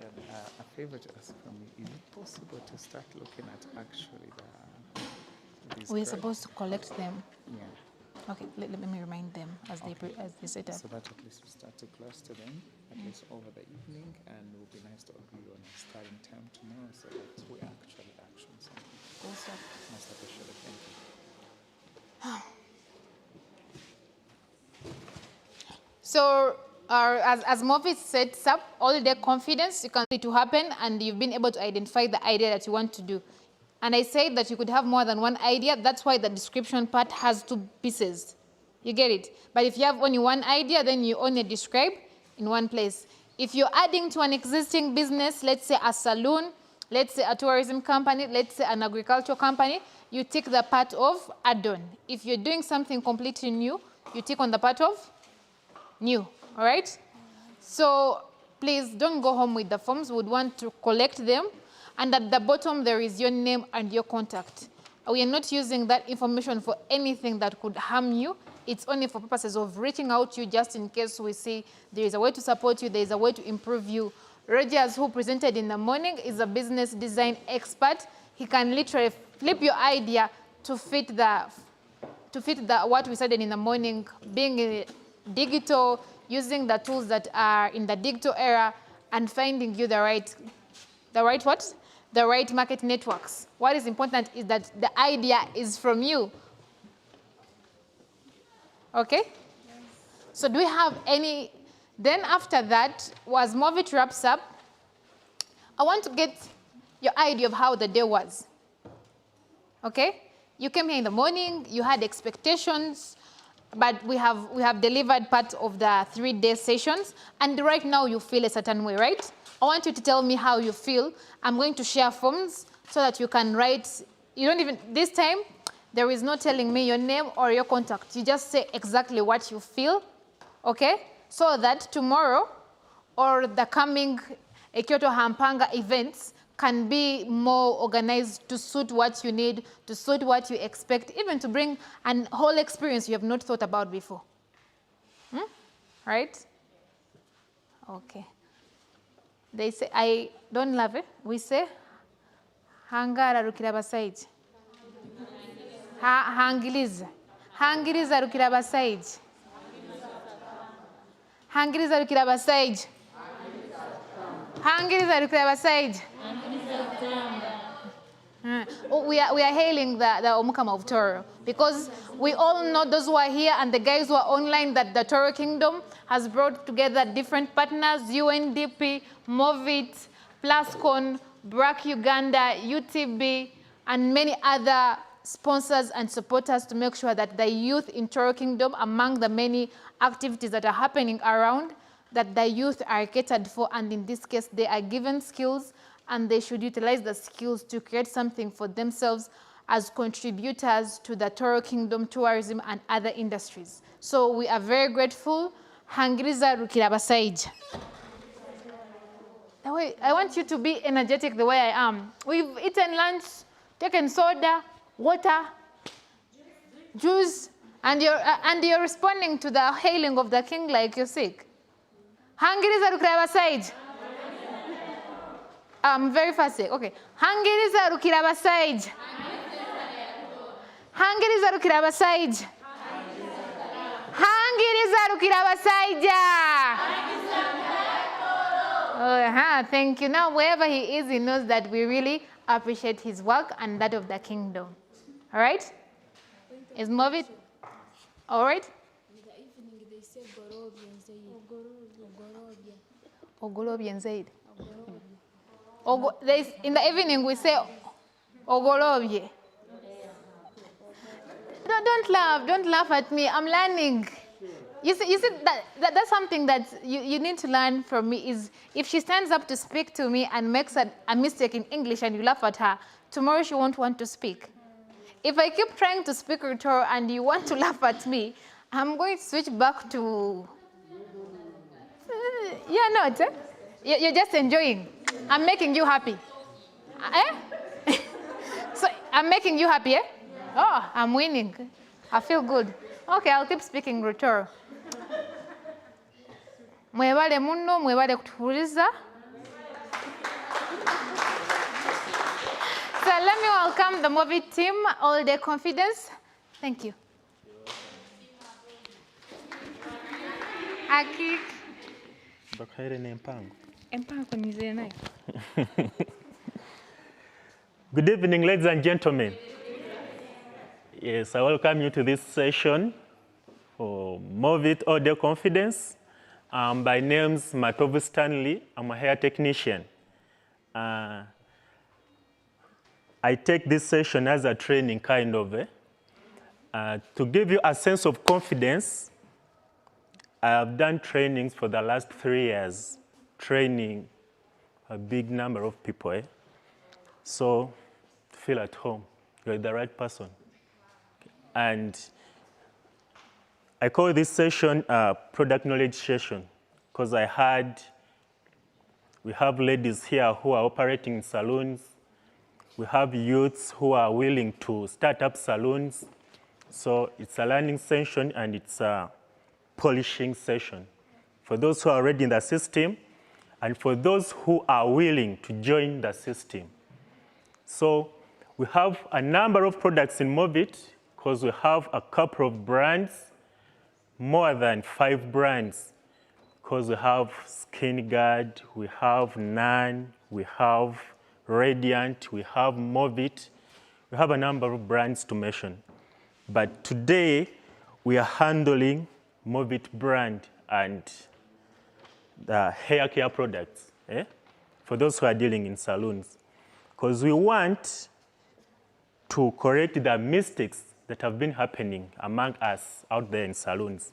a favor to ask from you, is it possible to start looking at actually these We're curves? supposed to collect them. Yeah. Okay, let me remind them as they set up. So that at least we start to cluster them, at least over the evening, and it would be nice to agree on a starting time tomorrow so that we actually action something. Also. Most appreciated, thank you. So as Movit sets up all the confidence, you can see it to happen, and you've been able to identify the idea that you want to do. And I said that you could have more than one idea. That's why the description part has 2 pieces. You get it? But if you have only one idea, then you only describe in one place. If you're adding to an existing business, let's say a salon, let's say a tourism company, let's say an agricultural company, you tick the part of add-on. If you're doing something completely new, you tick on the part of new, all right? So please don't go home with the forms. We would want to collect them. And at the bottom, there is your name and your contact. We are not using that information for anything that could harm you. It's only for purposes of reaching out to you just in case we see there is a way to support you, there is a way to improve you. Rogers, who presented in the morning, is a business design expert. He can literally flip your idea to fit what we studied in the morning, being digital, using the tools that are in the digital era, and finding you the right what? The right market networks. What is important is that the idea is from you. Okay? Yes. So do we have any, then after that, as Movit wraps up, I want to get your idea of how the day was. Okay? You came here in the morning, you had expectations, but we have delivered part of the 3-day sessions, and right now you feel a certain way, right? I want you to tell me how you feel. I'm going to share forms so that you can write. You don't even, this time, there is no telling me your name or your contact. You just say exactly what you feel, okay? So that tomorrow or the coming Ekyooto Hampanga events can be more organized to suit what you need, to suit what you expect, even to bring a whole experience you have not thought about before. Right? Okay. They say, I don't love it. We say, hangara rukirabasaiji. Hangiliza. Hangiliza rukirabasaiji. Hangiriza lukira basage. Hangiriza lukira basage. We are hailing the Omukama of Tooro because we all know, those who are here and the guys who are online, that the Tooro Kingdom has brought together different partners: UNDP, Movit, Plascon, BRAC Uganda, UTB, and many other sponsors and supporters to make sure that the youth in Tooro Kingdom, among the many activities that are happening around, that the youth are catered for, and in this case, they are given skills and they should utilize the skills to create something for themselves as contributors to the Tooro Kingdom tourism and other industries. So we are very grateful. Hangiriza lukira basage. I want you to be energetic the way I am. We've eaten lunch, taken soda, water, juice, and you're responding to the hailing of the king like you're sick. Hangiriza lukira basage. I'm very fast. Okay. Hangiriza lukira basage. Hangiriza lukira basage. Hangiriza lukira basage. Thank you. Now, wherever he is, he knows that we really appreciate his work and that of the kingdom. All right? Is Movit all right? In the evening, they say Gorobia and Zaid. Ogorobia and Zaid. In the evening, we say Ogorobia. Don't laugh at me. I'm learning. You see that's something that you need to learn from me, is if she stands up to speak to me and makes a mistake in English and you laugh at her, tomorrow she won't want to speak. If I keep trying to speak Tooro and you want to laugh at me, I'm going to switch back to... You're not, eh? You're just enjoying. I'm making you happy. Eh? So I'm making you happy, eh? Oh, I'm winning. I feel good. Okay, I'll keep speaking Tooro. Mwebale muno, mwebale kutuliza. So let me welcome the movie team, All Day Confidence. Thank you. Aki. Bakhaire ne MPANGO. MPANGO ni zena. Good evening, ladies and gentlemen. Yes, I welcome you to this session for Movit All Day Confidence. My name's Matovu Stanley. I'm a hair technician. I take this session as a training kind of, to give you a sense of confidence. I have done trainings for the last 3 years, training a big number of people. So feel at home, you're the right person. And I call this session a product knowledge session because we have ladies here who are operating salons. We have youths who are willing to start up salons. So it's a learning session and it's a polishing session for those who are already in the system and for those who are willing to join the system. So we have a number of products in Movit because we have a couple of brands, more than 5 brands, because we have Skin Guard, we have Nan, we have Radiant, we have Movit. We have a number of brands to mention. But today, we are handling Movit brand and the hair care products, for those who are dealing in salons. Because we want to correct the mistakes that have been happening among us out there in salons.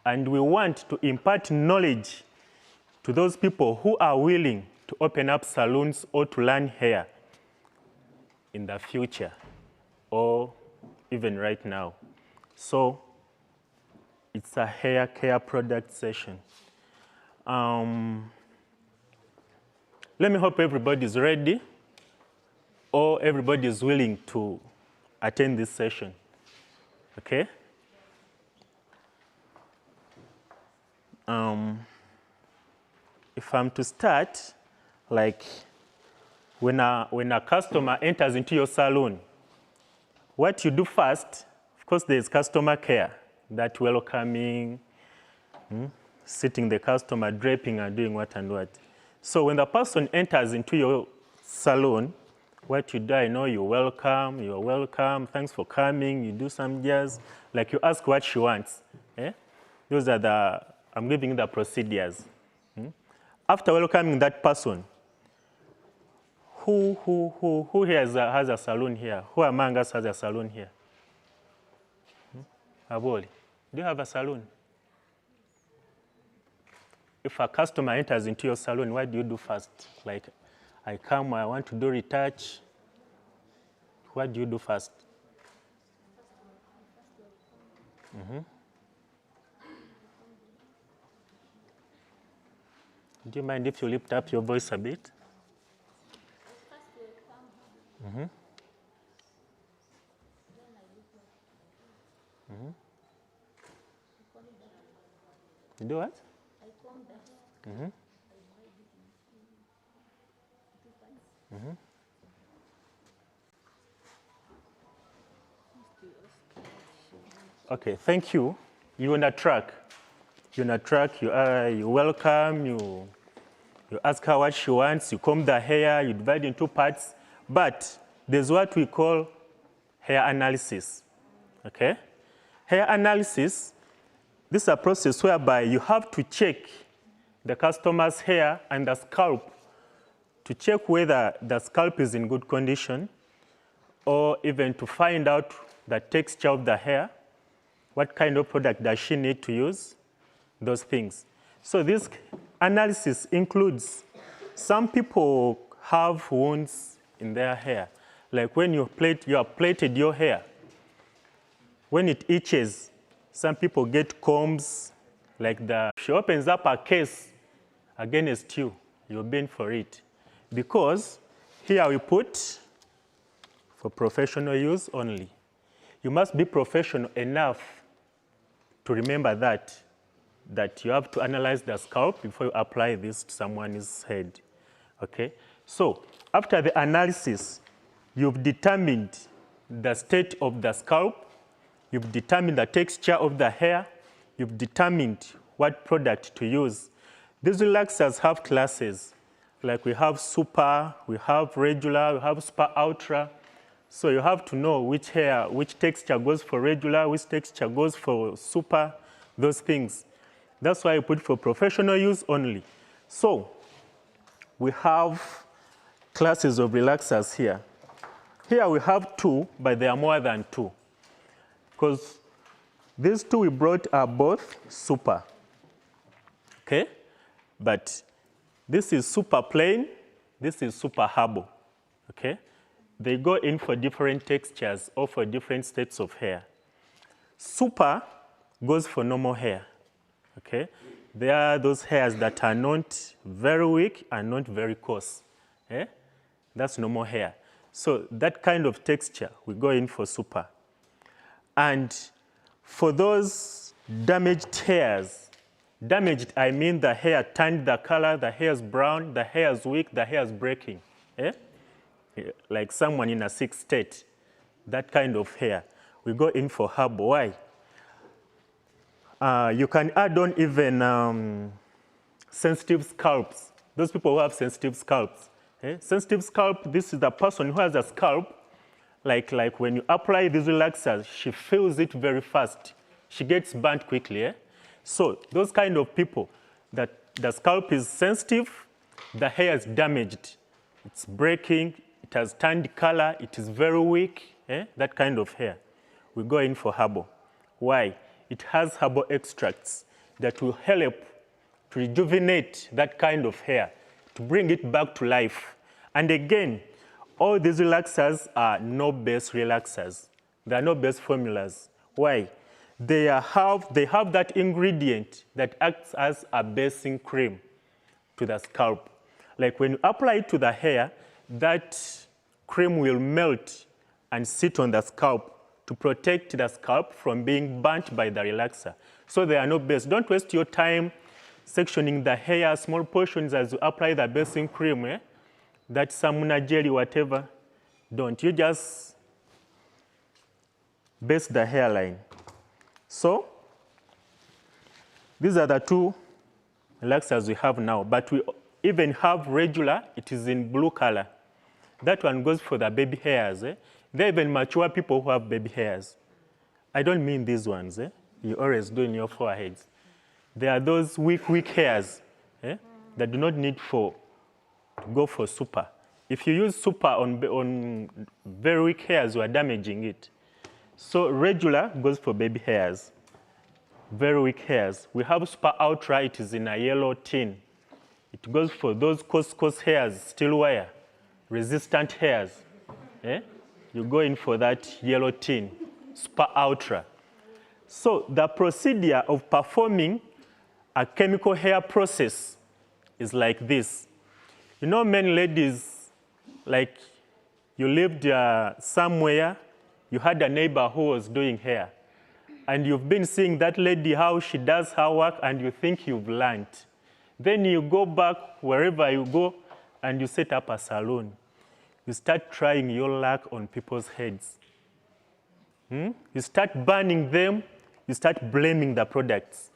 And we want to impart knowledge to those people who are willing to open up salons or to learn hair in the future or even right now. So it's a hair care product session. Let me hope everybody's ready or everybody is willing to attend this session, okay? If I'm to start, like when a customer enters into your salon, what you do first, of course, there's customer care, that welcoming, sitting the customer, draping and doing what and what. So when the person enters into your salon, what you do, I know you're welcome, thanks for coming, you do some jazz, like you ask what she wants. Eh? Those are I'm giving the procedures. After welcoming that person, who here has a salon here? Who among us has a salon here? Aboli, do you have a salon? If a customer enters into your salon, what do you do first? Like, I come, I want to do retouch. What do you do first? Do you mind if you lift up your voice a bit? You do what? Okay, thank you. You're on a track. You welcome, you ask her what she wants, you comb the hair, you divide in two parts. But there's what we call hair analysis, okay? Hair analysis, this is a process whereby you have to check the customer's hair and the scalp to check whether the scalp is in good condition, or even to find out the texture of the hair, what kind of product does she need to use, those things. So this analysis includes, some people have wounds in their hair. Like when you have plaited your hair, when it itches, some people get combs like that. She opens up a case against you, you're been for it. Because here we put for professional use only. You must be professional enough to remember that you have to analyze the scalp before you apply this to someone's head, okay? So after the analysis, you've determined the state of the scalp, you've determined the texture of the hair, you've determined what product to use. These relaxers have classes, like we have super, we have regular, we have super ultra. So you have to know which texture goes for regular, which texture goes for super, those things. That's why I put for professional use only. So we have classes of relaxers here. Here we have two, but there are more than two. Because these two we brought are both super, okay? But this is super plain, this is super herbal, okay? They go in for different textures or for different states of hair. Super goes for normal hair, okay? There are those hairs that are not very weak and not very coarse, eh? That's normal hair. So that kind of texture, we go in for super. And for those damaged hairs, damaged, I mean the hair turned the color, the hair is brown, the hair is weak, the hair is breaking, eh? Like someone in a sick state, that kind of hair, we go in for herbal. Why? You can add on even sensitive scalps. Those people who have sensitive scalps. Eh? Sensitive scalp, this is the person who has a scalp, like when you apply these relaxers, she feels it very fast. She gets burnt quickly. Eh? So those kind of people, that the scalp is sensitive, the hair is damaged. It's breaking, it has turned color, it is very weak, eh? That kind of hair. We go in for herbal. Why? It has herbal extracts that will help to rejuvenate that kind of hair, to bring it back to life. And again, all these relaxers are no-base relaxers. They are no-base formulas. Why? They have that ingredient that acts as a basing cream to the scalp. Like when you apply it to the hair, that cream will melt and sit on the scalp to protect the scalp from being burnt by the relaxer. So they are no base. Don't waste your time sectioning the hair, small portions as you apply the basing cream, eh? That samuna jelly, whatever. Don't. You just base the hairline. So these are the two relaxer as we have now, but we even have regular, it is in blue color. That one goes for the baby hairs. There are even mature people who have baby hairs. I don't mean these ones. You always do in your foreheads. There are those weak hairs that do not need to go for super. If you use super on very weak hairs, you are damaging it. So regular goes for baby hairs, very weak hairs. We have super ultra, it is in a yellow tin. It goes for those coarse hairs, still wear, resistant hairs. You go in for that yellow tin, super ultra. So the procedure of performing a chemical hair process is like this. You know, many ladies, like you lived somewhere, you had a neighbor who was doing hair, and you've been seeing that lady, how she does her work, and you think you've learned. Then you go back wherever you go, and you set up a salon. You start trying your luck on people's heads. You start burning them, you start blaming the products.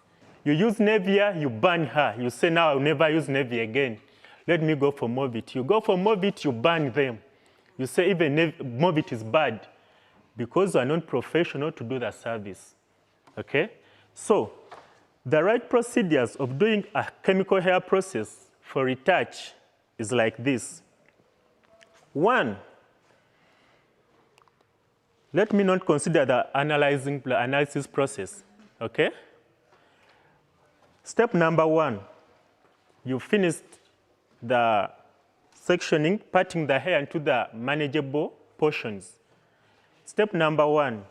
You use Nevia, you burn her. You say, now I'll never use Nevia again. Let me go for Movit. You go for Movit, you burn them. You say even Movit is bad because you are not professional to do the service. Okay? So the right procedures of doing a chemical hair process for retouch is like this. 1, let me not consider the analysis process, okay? Step number 1, you finished the sectioning, parting the hair into the manageable portions. Step number 1,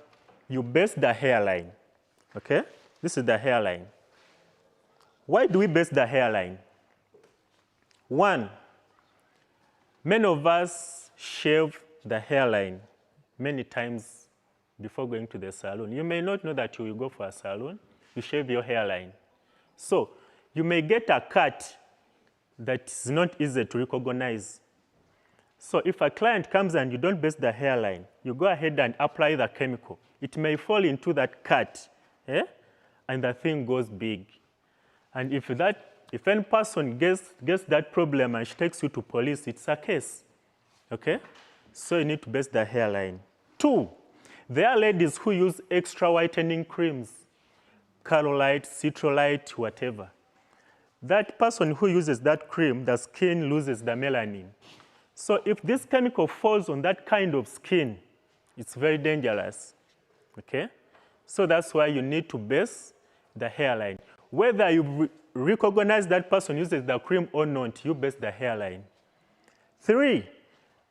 you base the hairline, okay? This is the hairline. Why do we base the hairline? 1, many of us shave the hairline many times before going to the salon. You may not know that you will go for a salon, you shave your hairline. So you may get a cut that is not easy to recognize. So if a client comes and you don't base the hairline, you go ahead and apply the chemical. It may fall into that cut, and the thing goes big. And if any person gets that problem and she takes you to police, it's a case, okay? So you need to base the hairline. 2, there are ladies who use extra whitening creams, Carolite, Citrolite, whatever. That person who uses that cream, the skin loses the melanin. So if this chemical falls on that kind of skin, it's very dangerous, okay? So that's why you need to base the hairline. Whether you recognize that person uses the cream or not, you base the hairline. 3,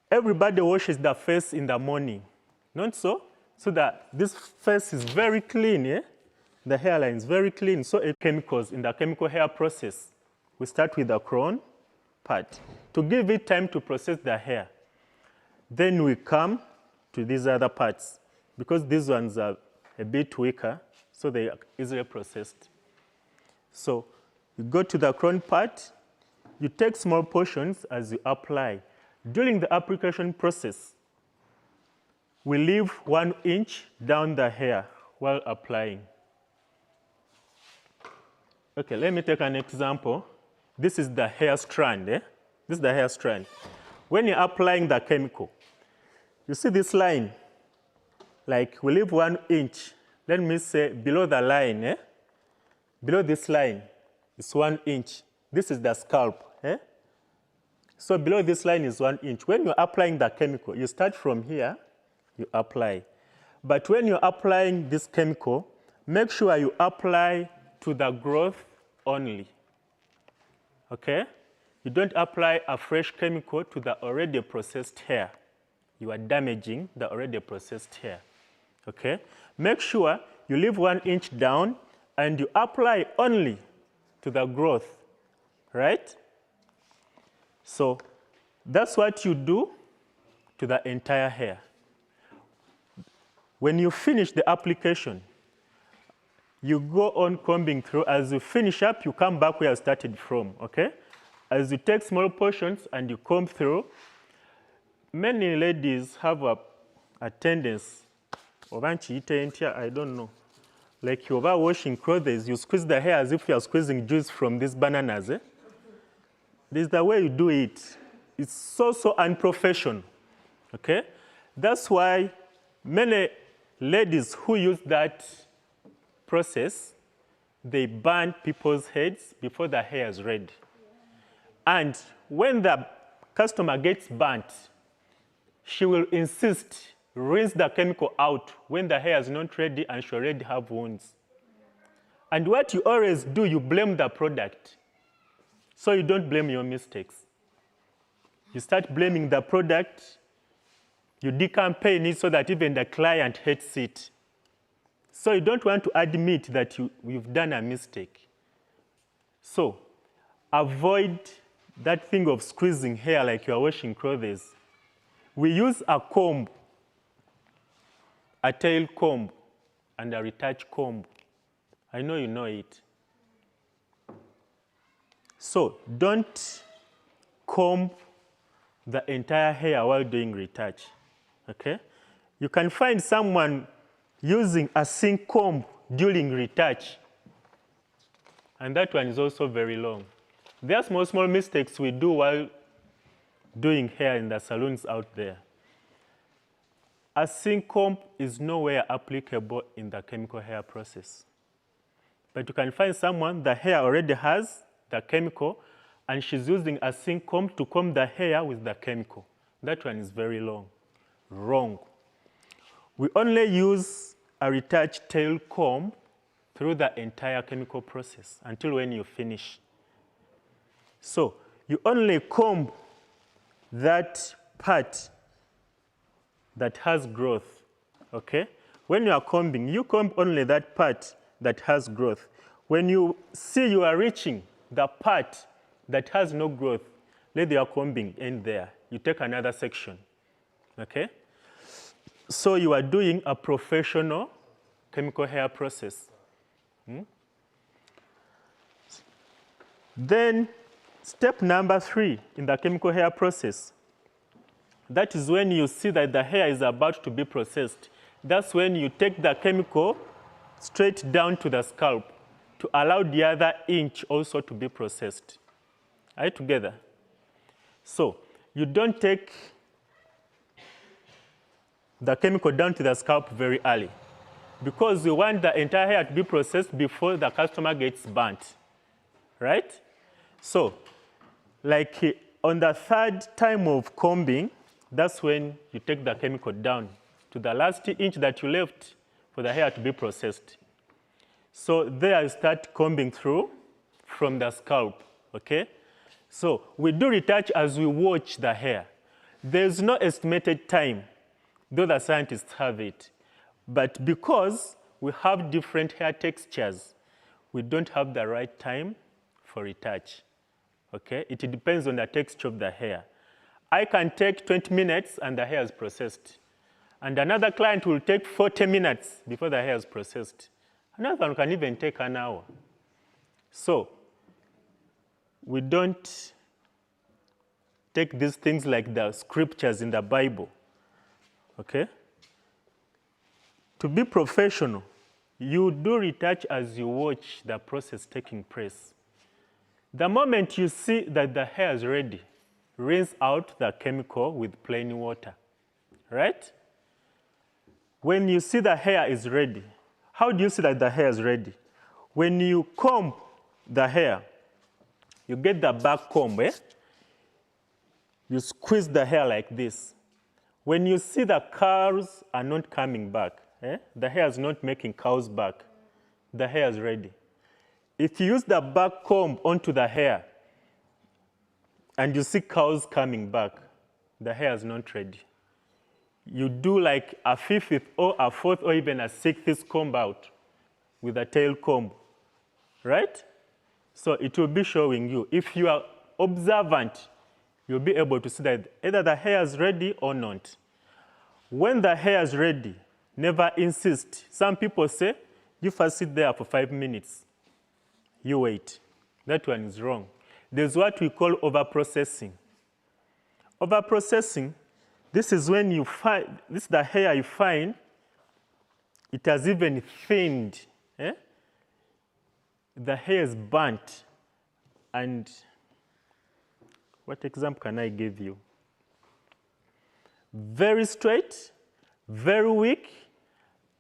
everybody washes the face in the morning, not so? So that this face is very clean, The hairline is very clean. So chemicals in the chemical hair process, we start with the crown part to give it time to process the hair. Then we come to these other parts because these ones are a bit weaker, so they are easily processed. So you go to the crown part, you take small portions as you apply. During the application process, we leave 1 inch down the hair while applying. Okay, let me take an example. This is the hair strand. This is the hair strand. When you're applying the chemical, you see this line? Like we leave 1 inch. Let me say below the line. Below this line is 1 inch. This is the scalp. So below this line is 1 inch. When you're applying the chemical, you start from here, you apply. But when you're applying this chemical, make sure you apply to the growth only, okay? You don't apply a fresh chemical to the already processed hair. You are damaging the already processed hair, okay? Make sure you leave 1 inch down and you apply only to the growth, right? So that's what you do to the entire hair. When you finish the application, you go on combing through. As you finish up, you come back where you started from, okay? As you take small portions and you comb through, many ladies have a tendency, I don't know, like you're over washing clothes, you squeeze the hair as if you're squeezing juice from these bananas. This is the way you do it. It's so unprofessional, okay? That's why many ladies who use that process, they burn people's heads before the hair is ready. And when the customer gets burnt, she will insist, rinse the chemical out when the hair is not ready and she already have wounds. And what you always do, you blame the product. So you don't blame your mistakes. You start blaming the product, you decampaign it so that even the client hates it. So you don't want to admit that you've done a mistake. So avoid that thing of squeezing hair like you're washing clothes. We use a comb, a tail comb, and a retouch comb. I know you know it. So don't comb the entire hair while doing retouch, okay? You can find someone using a sink comb during retouch, and that one is also very long. There are small mistakes we do while doing hair in the salons out there. A sink comb is nowhere applicable in the chemical hair process. But you can find someone, the hair already has the chemical, and she's using a sink comb to comb the hair with the chemical. That one is very long. Wrong. We only use a retouch tail comb through the entire chemical process until when you finish. So you only comb that part that has growth, okay? When you are combing, you comb only that part that has growth. When you see you are reaching the part that has no growth, let your combing end there. You take another section, okay? So you are doing a professional chemical hair process. Then step number 3 in the chemical hair process, that is when you see that the hair is about to be processed. That's when you take the chemical straight down to the scalp to allow the other inch also to be processed. Are you together? So you don't take the chemical down to the scalp very early because you want the entire hair to be processed before the customer gets burnt, right? So like on the 3rd time of combing, that's when you take the chemical down to the last inch that you left for the hair to be processed. So there you start combing through from the scalp, okay? So we do retouch as we watch the hair. There's no estimated time, though the scientists have it. But because we have different hair textures, we don't have the right time for retouch, okay? It depends on the texture of the hair. I can take 20 minutes and the hair is processed. And another client will take 40 minutes before the hair is processed. Another one can even take an hour. So we don't take these things like the scriptures in the Bible, okay? To be professional, you do retouch as you watch the process taking place. The moment you see that the hair is ready, rinse out the chemical with plain water, right? When you see the hair is ready, how do you see that the hair is ready? When you comb the hair, you get the back comb, you squeeze the hair like this. When you see the curls are not coming back, the hair is not making curls back, the hair is ready. If you use the back comb onto the hair and you see curls coming back, the hair is not ready. You do like a 5th or a 4th or even a 6th comb out with a tail comb, right? So it will be showing you. If you are observant, you'll be able to see that either the hair is ready or not. When the hair is ready, never insist. Some people say, you first sit there for 5 minutes. You wait. That one is wrong. There's what we call overprocessing. Overprocessing, this is when you find, this is the hair you find, it has even thinned. the hair is burnt, and what example can I give you? Very straight, very weak,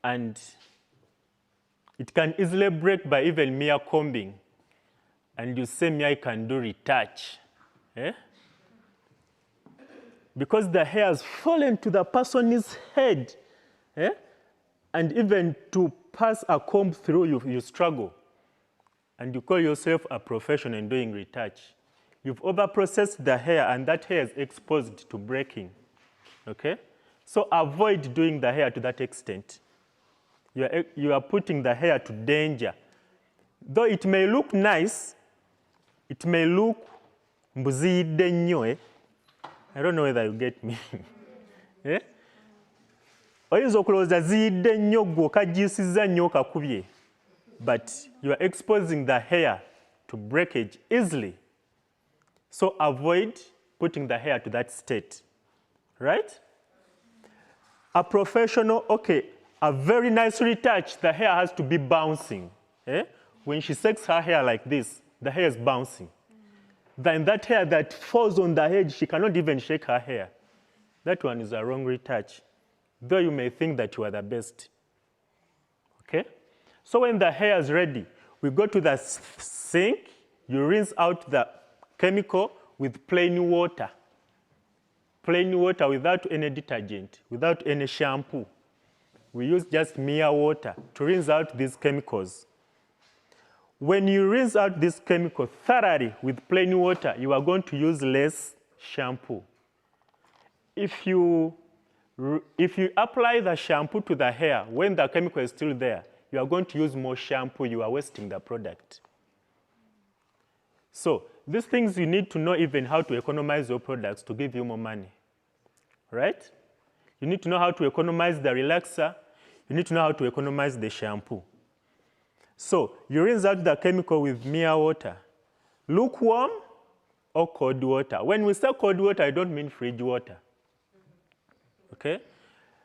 and it can easily break by even mere combing. And you say me, I can do retouch. Eh? Because the hair has fallen to the person's head. Eh? And even to pass a comb through, you struggle. And you call yourself a professional in doing retouch. You've overprocessed the hair, and that hair is exposed to breaking. Okay? So avoid doing the hair to that extent. You are putting the hair to danger. Though it may look nice, it may look mbuziyidde nnyo, eh? I don't know whether you get me. Eh? Oyinza okulowooza ziyidde nnyo gwe okagiisizza nnyo okakubye. But you are exposing the hair to breakage easily. So avoid putting the hair to that state. Right? A professional, okay, a very nice retouch, the hair has to be bouncing. Eh? When she shakes her hair like this, the hair is bouncing. Then that hair that falls on the head, she cannot even shake her hair. That one is a wrong retouch, though you may think that you are the best. Okay? So when the hair is ready, we go to the sink, you rinse out the chemical with plain water. Plain water without any detergent, without any shampoo. We use just mere water to rinse out these chemicals. When you rinse out this chemical thoroughly with plain water, you are going to use less shampoo. If you apply the shampoo to the hair when the chemical is still there, you are going to use more shampoo. You are wasting the product. So these things you need to know even how to economize your products to give you more money, right? You need to know how to economize the relaxer. You need to know how to economize the shampoo. So you rinse out the chemical with mere water, lukewarm or cold water. When we say cold water, I don't mean fridge water. Okay?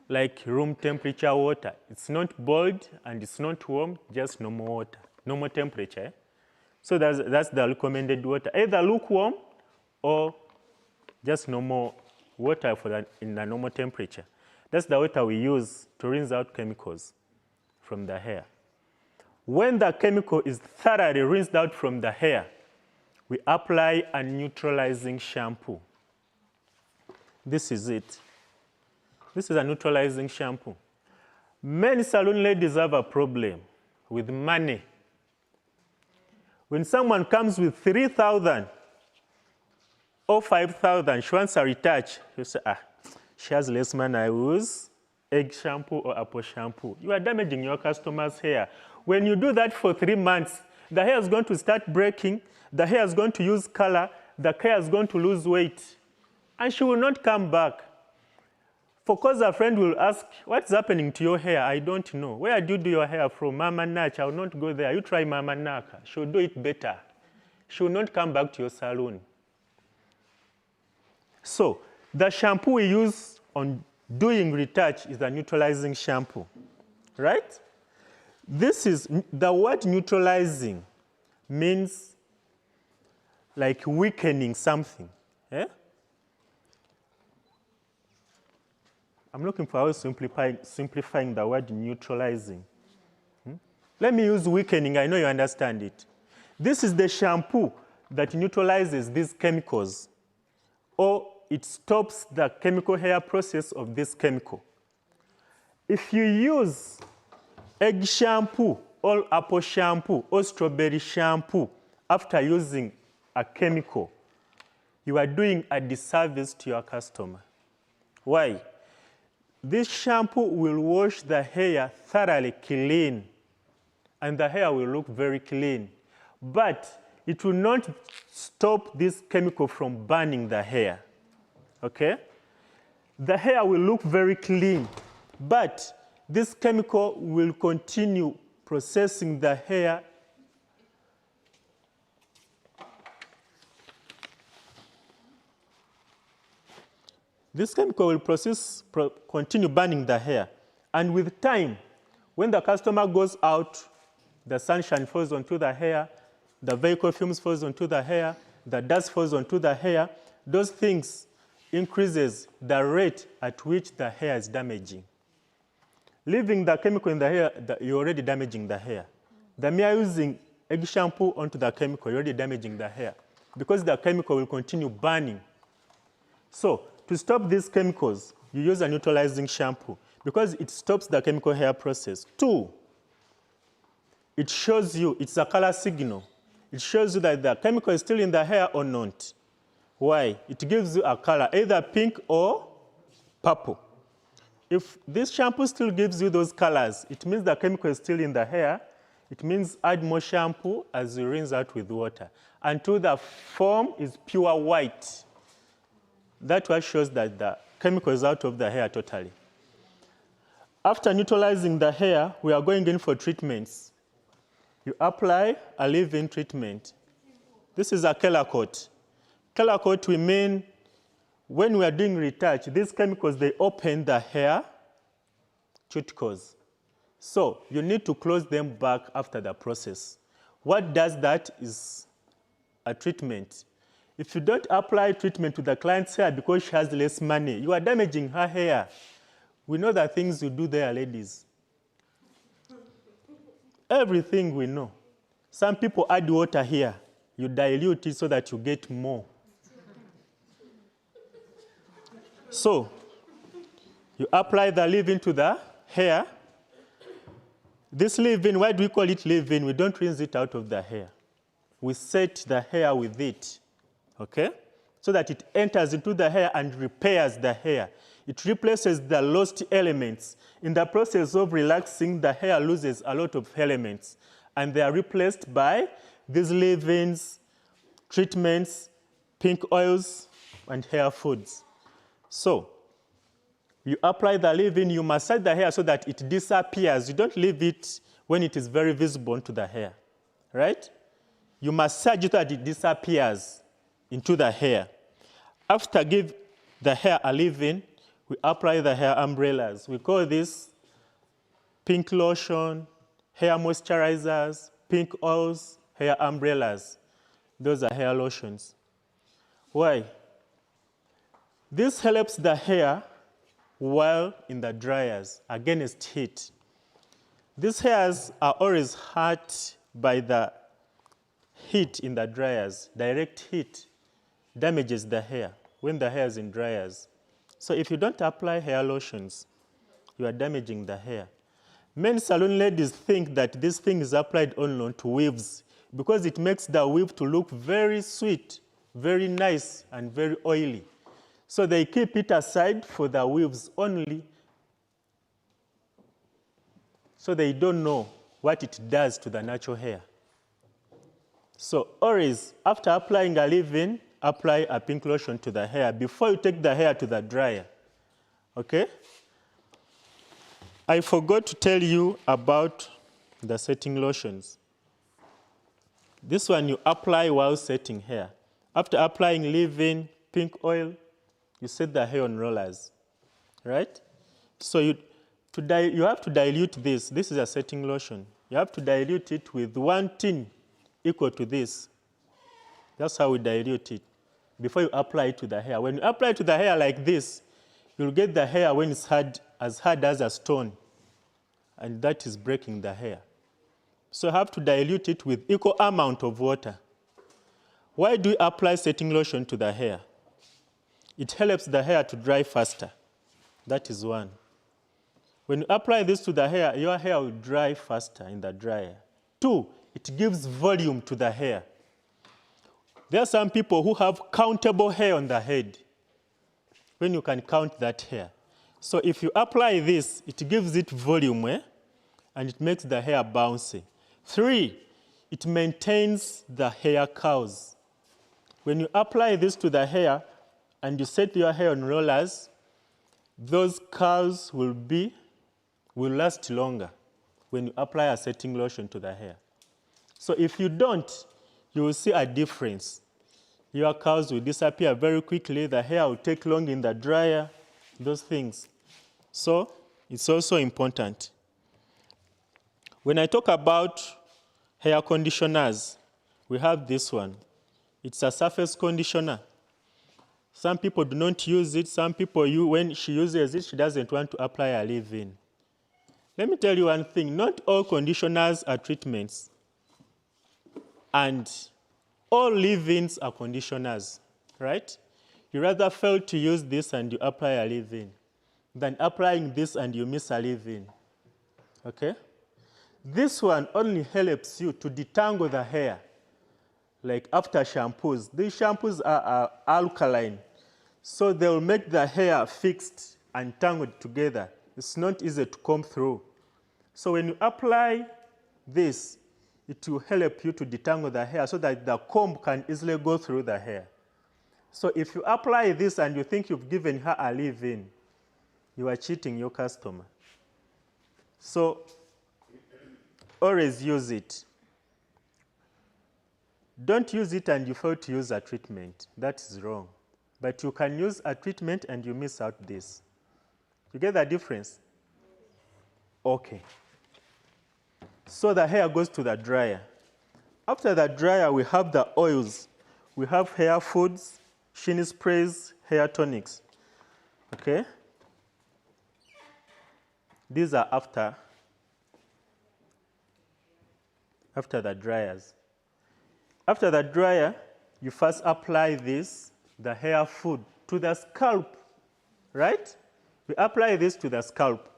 Like room temperature water. It's not boiled and it's not warm, just normal water, normal temperature. Eh? So that's the recommended water, either lukewarm or just normal water in the normal temperature. That's the water we use to rinse out chemicals from the hair. When the chemical is thoroughly rinsed out from the hair, we apply a neutralizing shampoo. This is it. This is a neutralizing shampoo. Many salon ladies have a problem with money. When someone comes with 3,000 or 5,000, she wants a retouch, you say, she has less money, I use egg shampoo or apple shampoo. You are damaging your customer's hair. When you do that for 3 months, the hair is going to start breaking, the hair is going to lose color, the hair is going to lose weight, and she will not come back. For cause a friend will ask, what's happening to your hair? I don't know. Where do you do your hair from? Mama Nach, I will not go there. You try Mama Naka. She will do it better. She will not come back to your salon. So the shampoo we use on doing retouch is a neutralizing shampoo, right? This is, the word neutralizing means like weakening something. Eh? I'm looking for how simplifying the word neutralizing. Let me use weakening, I know you understand it. This is the shampoo that neutralizes these chemicals, or it stops the chemical hair process of this chemical. If you use egg shampoo or apple shampoo or strawberry shampoo after using a chemical, you are doing a disservice to your customer. Why? This shampoo will wash the hair thoroughly clean, and the hair will look very clean. But it will not stop this chemical from burning the hair. Okay? The hair will look very clean, but this chemical will continue processing the hair. This chemical will continue burning the hair. And with time, when the customer goes out the sunshine falls onto the hair, the vehicle fumes falls onto the hair, the dust falls onto the hair. Those things increases the rate at which the hair is damaging. Leaving the chemical in the hair, you're already damaging the hair. The mere using egg shampoo onto the chemical, you're already damaging the hair because the chemical will continue burning. So to stop these chemicals, you use a neutralizing shampoo because it stops the chemical hair process. 2, it shows you, it's a color signal. It shows you that the chemical is still in the hair or not. Why? It gives you a color, either pink or purple. If this shampoo still gives you those colors, it means the chemical is still in the hair. It means add more shampoo as you rinse out with water until the foam is pure white. That what shows that the chemical is out of the hair totally. After neutralizing the hair, we are going in for treatments. You apply a leave-in treatment. This is a color coat. Color coat, we mean when we are doing retouch, these chemicals, they open the hair cuticles. So you need to close them back after the process. What does that is a treatment. If you don't apply treatment to the client's hair because she has less money, you are damaging her hair. We know the things you do there, ladies. Everything we know. Some people add water here. You dilute it so that you get more. So you apply the leave-in to the hair. This leave-in, why do we call it leave-in? We don't rinse it out of the hair. We set the hair with it, okay? So that it enters into the hair and repairs the hair. It replaces the lost elements. In the process of relaxing, the hair loses a lot of elements, and they are replaced by these leave-ins, treatments, pink oils, and hair foods. So you apply the leave-in, you massage the hair so that it disappears. You don't leave it when it is very visible to the hair, right? You massage it so that it disappears into the hair. After give the hair a leave-in, we apply the hair umbrellas. We call this pink lotion, hair moisturizers, pink oils, hair umbrellas. Those are hair lotions. Why? This helps the hair while in the dryers against heat. These hairs are always hurt by the heat in the dryers. Direct heat damages the hair when the hair is in dryers. So if you don't apply hair lotions, you are damaging the hair. Many salon ladies think that this thing is applied only to weaves because it makes the weave to look very sweet, very nice, and very oily. So they keep it aside for the weaves only, so they don't know what it does to the natural hair. So always, after applying a leave-in, apply a pink lotion to the hair before you take the hair to the dryer, okay? I forgot to tell you about the setting lotions. This one you apply while setting hair. After applying leave-in, pink oil, you set the hair on rollers, right? So you have to dilute this. This is a setting lotion. You have to dilute it with 1 tin equal to this. That's how we dilute it before you apply it to the hair. When you apply it to the hair like this, you'll get the hair when it's hard as a stone, and that is breaking the hair. So you have to dilute it with equal amount of water. Why do we apply setting lotion to the hair? It helps the hair to dry faster. That is one. When you apply this to the hair, your hair will dry faster in the dryer. 2, it gives volume to the hair. There are some people who have countable hair on the head, when you can count that hair. So if you apply this, it gives it volume, and it makes the hair bouncy. 3, it maintains the hair curls. When you apply this to the hair and you set your hair on rollers, those curls will last longer when you apply a setting lotion to the hair. So if you don't, you will see a difference. Your curls will disappear very quickly, the hair will take long in the dryer, those things. So it's also important. When I talk about hair conditioners. We have this one. It's a surface conditioner. Some people do not use it. Some people, when she uses it, she doesn't want to apply a leave-in. Let me tell you one thing. Not all conditioners are treatments. And all leave-ins are conditioners, right? You rather fail to use this and you apply a leave-in than applying this and you miss a leave-in, okay? This one only helps you to detangle the hair, like after shampoos. These shampoos are alkaline, so they will make the hair fixed and tangled together. It's not easy to comb through. So when you apply this, it will help you to detangle the hair so that the comb can easily go through the hair. So if you apply this and you think you've given her a leave-in, you are cheating your customer. So always use it. Don't use it and you fail to use a treatment. That is wrong. But you can use a treatment and you miss out this. You get the difference? Okay. So the hair goes to the dryer. After the dryer, we have the oils. We have hair foods, sheen sprays, hair tonics. Okay? These are after the dryers. After the dryer, you first apply this, the hair food, to the scalp, right? We apply this to the scalp.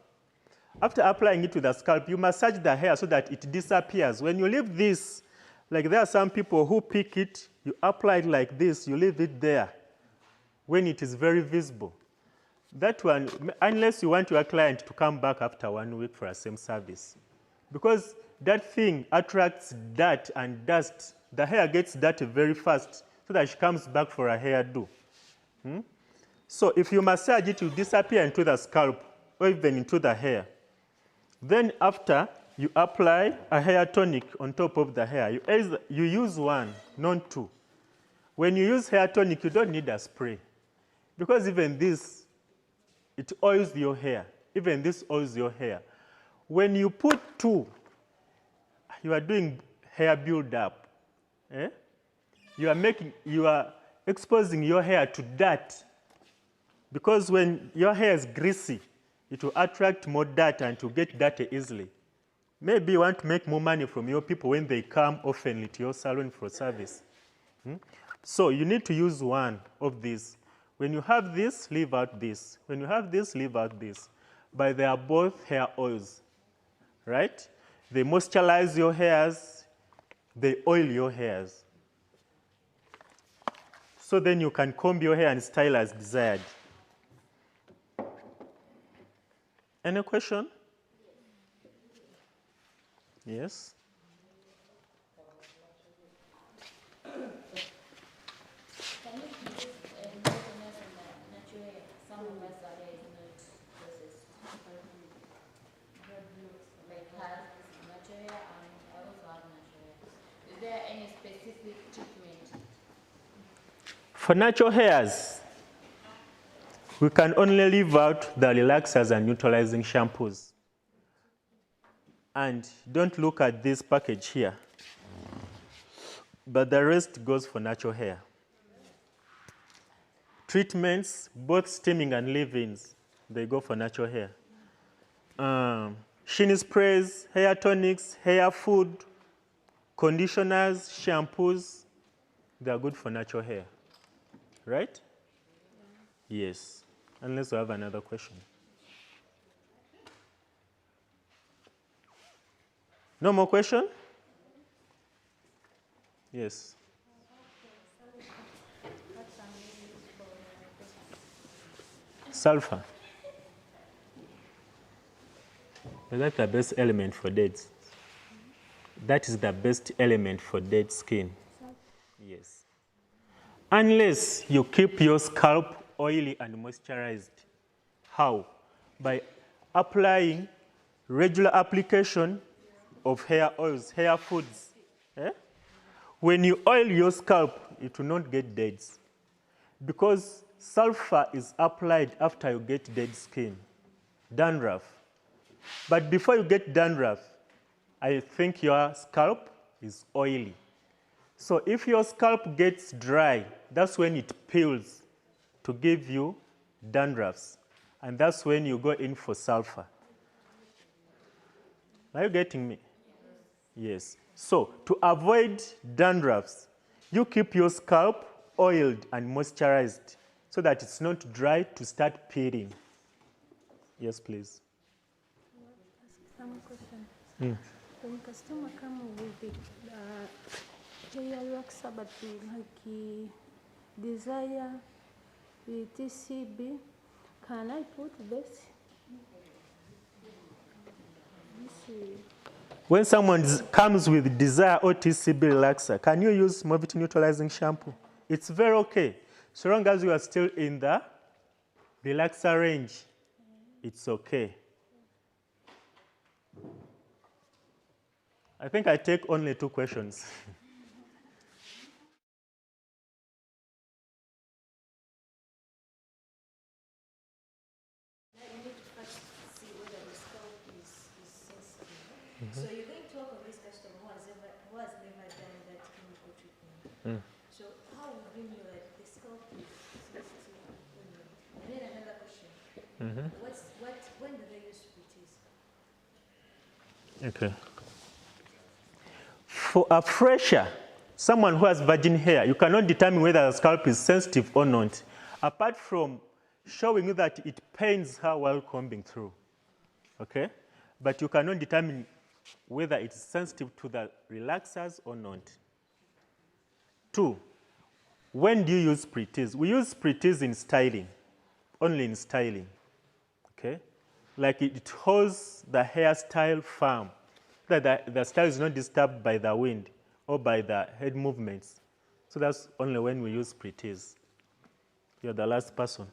After applying it to the scalp, you massage the hair so that it disappears. When you leave this, like there are some people who pick it, you apply it like this, you leave it there when it is very visible. That one, unless you want your client to come back after 1 week for a same service. Because that thing attracts dirt and dust. The hair gets dirty very fast so that she comes back for a hairdo. So if you massage it, it will disappear into the scalp or even into the hair. Then after, you apply a hair tonic on top of the hair. You use one, not two. When you use hair tonic, you don't need a spray. Because even this, it oils your hair. Even this oils your hair. When you put two, you are doing hair build-up. Eh? You are exposing your hair to dirt. Because when your hair is greasy, it will attract more dirt and to get dirty easily. Maybe you want to make more money from your people when they come often to your salon for service. So you need to use one of these. When you have this, leave out this. When you have this, leave out this. But they are both hair oils, right? They moisturize your hairs. They oil your hairs. So then you can comb your hair and style as desired. Any question? Yes? Can you please enlighten us on the natural hair? Some of us are hair is not processed. Like has natural hair and I also have natural hair. Is there any specific treatment? For natural hairs, we can only leave out the relaxers and neutralizing shampoos. And don't look at this package here. But the rest goes for natural hair. Treatments, both steaming and leave-ins, they go for natural hair. Sheen sprays, hair tonics, hair food, conditioners, shampoos, they are good for natural hair. Right? Yes. Unless you have another question. No more question? Yes. Sulfur. That's the best element for dead. That is the best element for dead skin. Yes. Unless you keep your scalp oily and moisturized. How? By applying regular application of hair oils, hair foods. Eh? When you oil your scalp, it will not get dead. Because sulfur is applied after you get dead skin, dandruff. But before you get dandruff, I think your scalp is oily. So if your scalp gets dry, that's when it peels to give you dandruffs. And that's when you go in for sulfur. Are you getting me? Yes. So to avoid dandruffs, you keep your scalp oiled and moisturized so that it's not dry to start peeling. Yes, please. Some question. When customer come with the hair relaxer, but like desire the TCB, can I put this? When someone comes with desire or TCB relaxer, can you use mobility neutralizing shampoo? It's very okay. So long as you are still in the relaxer range, it's okay. I think I take only 2 questions. You need to first see whether the scalp is sensitive. So you're going to work on this customer who has never done that chemical treatment. So how would you know that the scalp is sensitive or not? And then another question. When do they use splitties? Okay. For a fresher, someone who has virgin hair, you cannot determine whether the scalp is sensitive or not, apart from showing you that it pains her while combing through. Okay? But you cannot determine whether it's sensitive to the relaxers or not. 2, when do you use splitties? We use splitties in styling, only in styling. Okay? Like it holds the hairstyle firm, that the style is not disturbed by the wind or by the head movements. So that's only when we use splitties. You're the last person.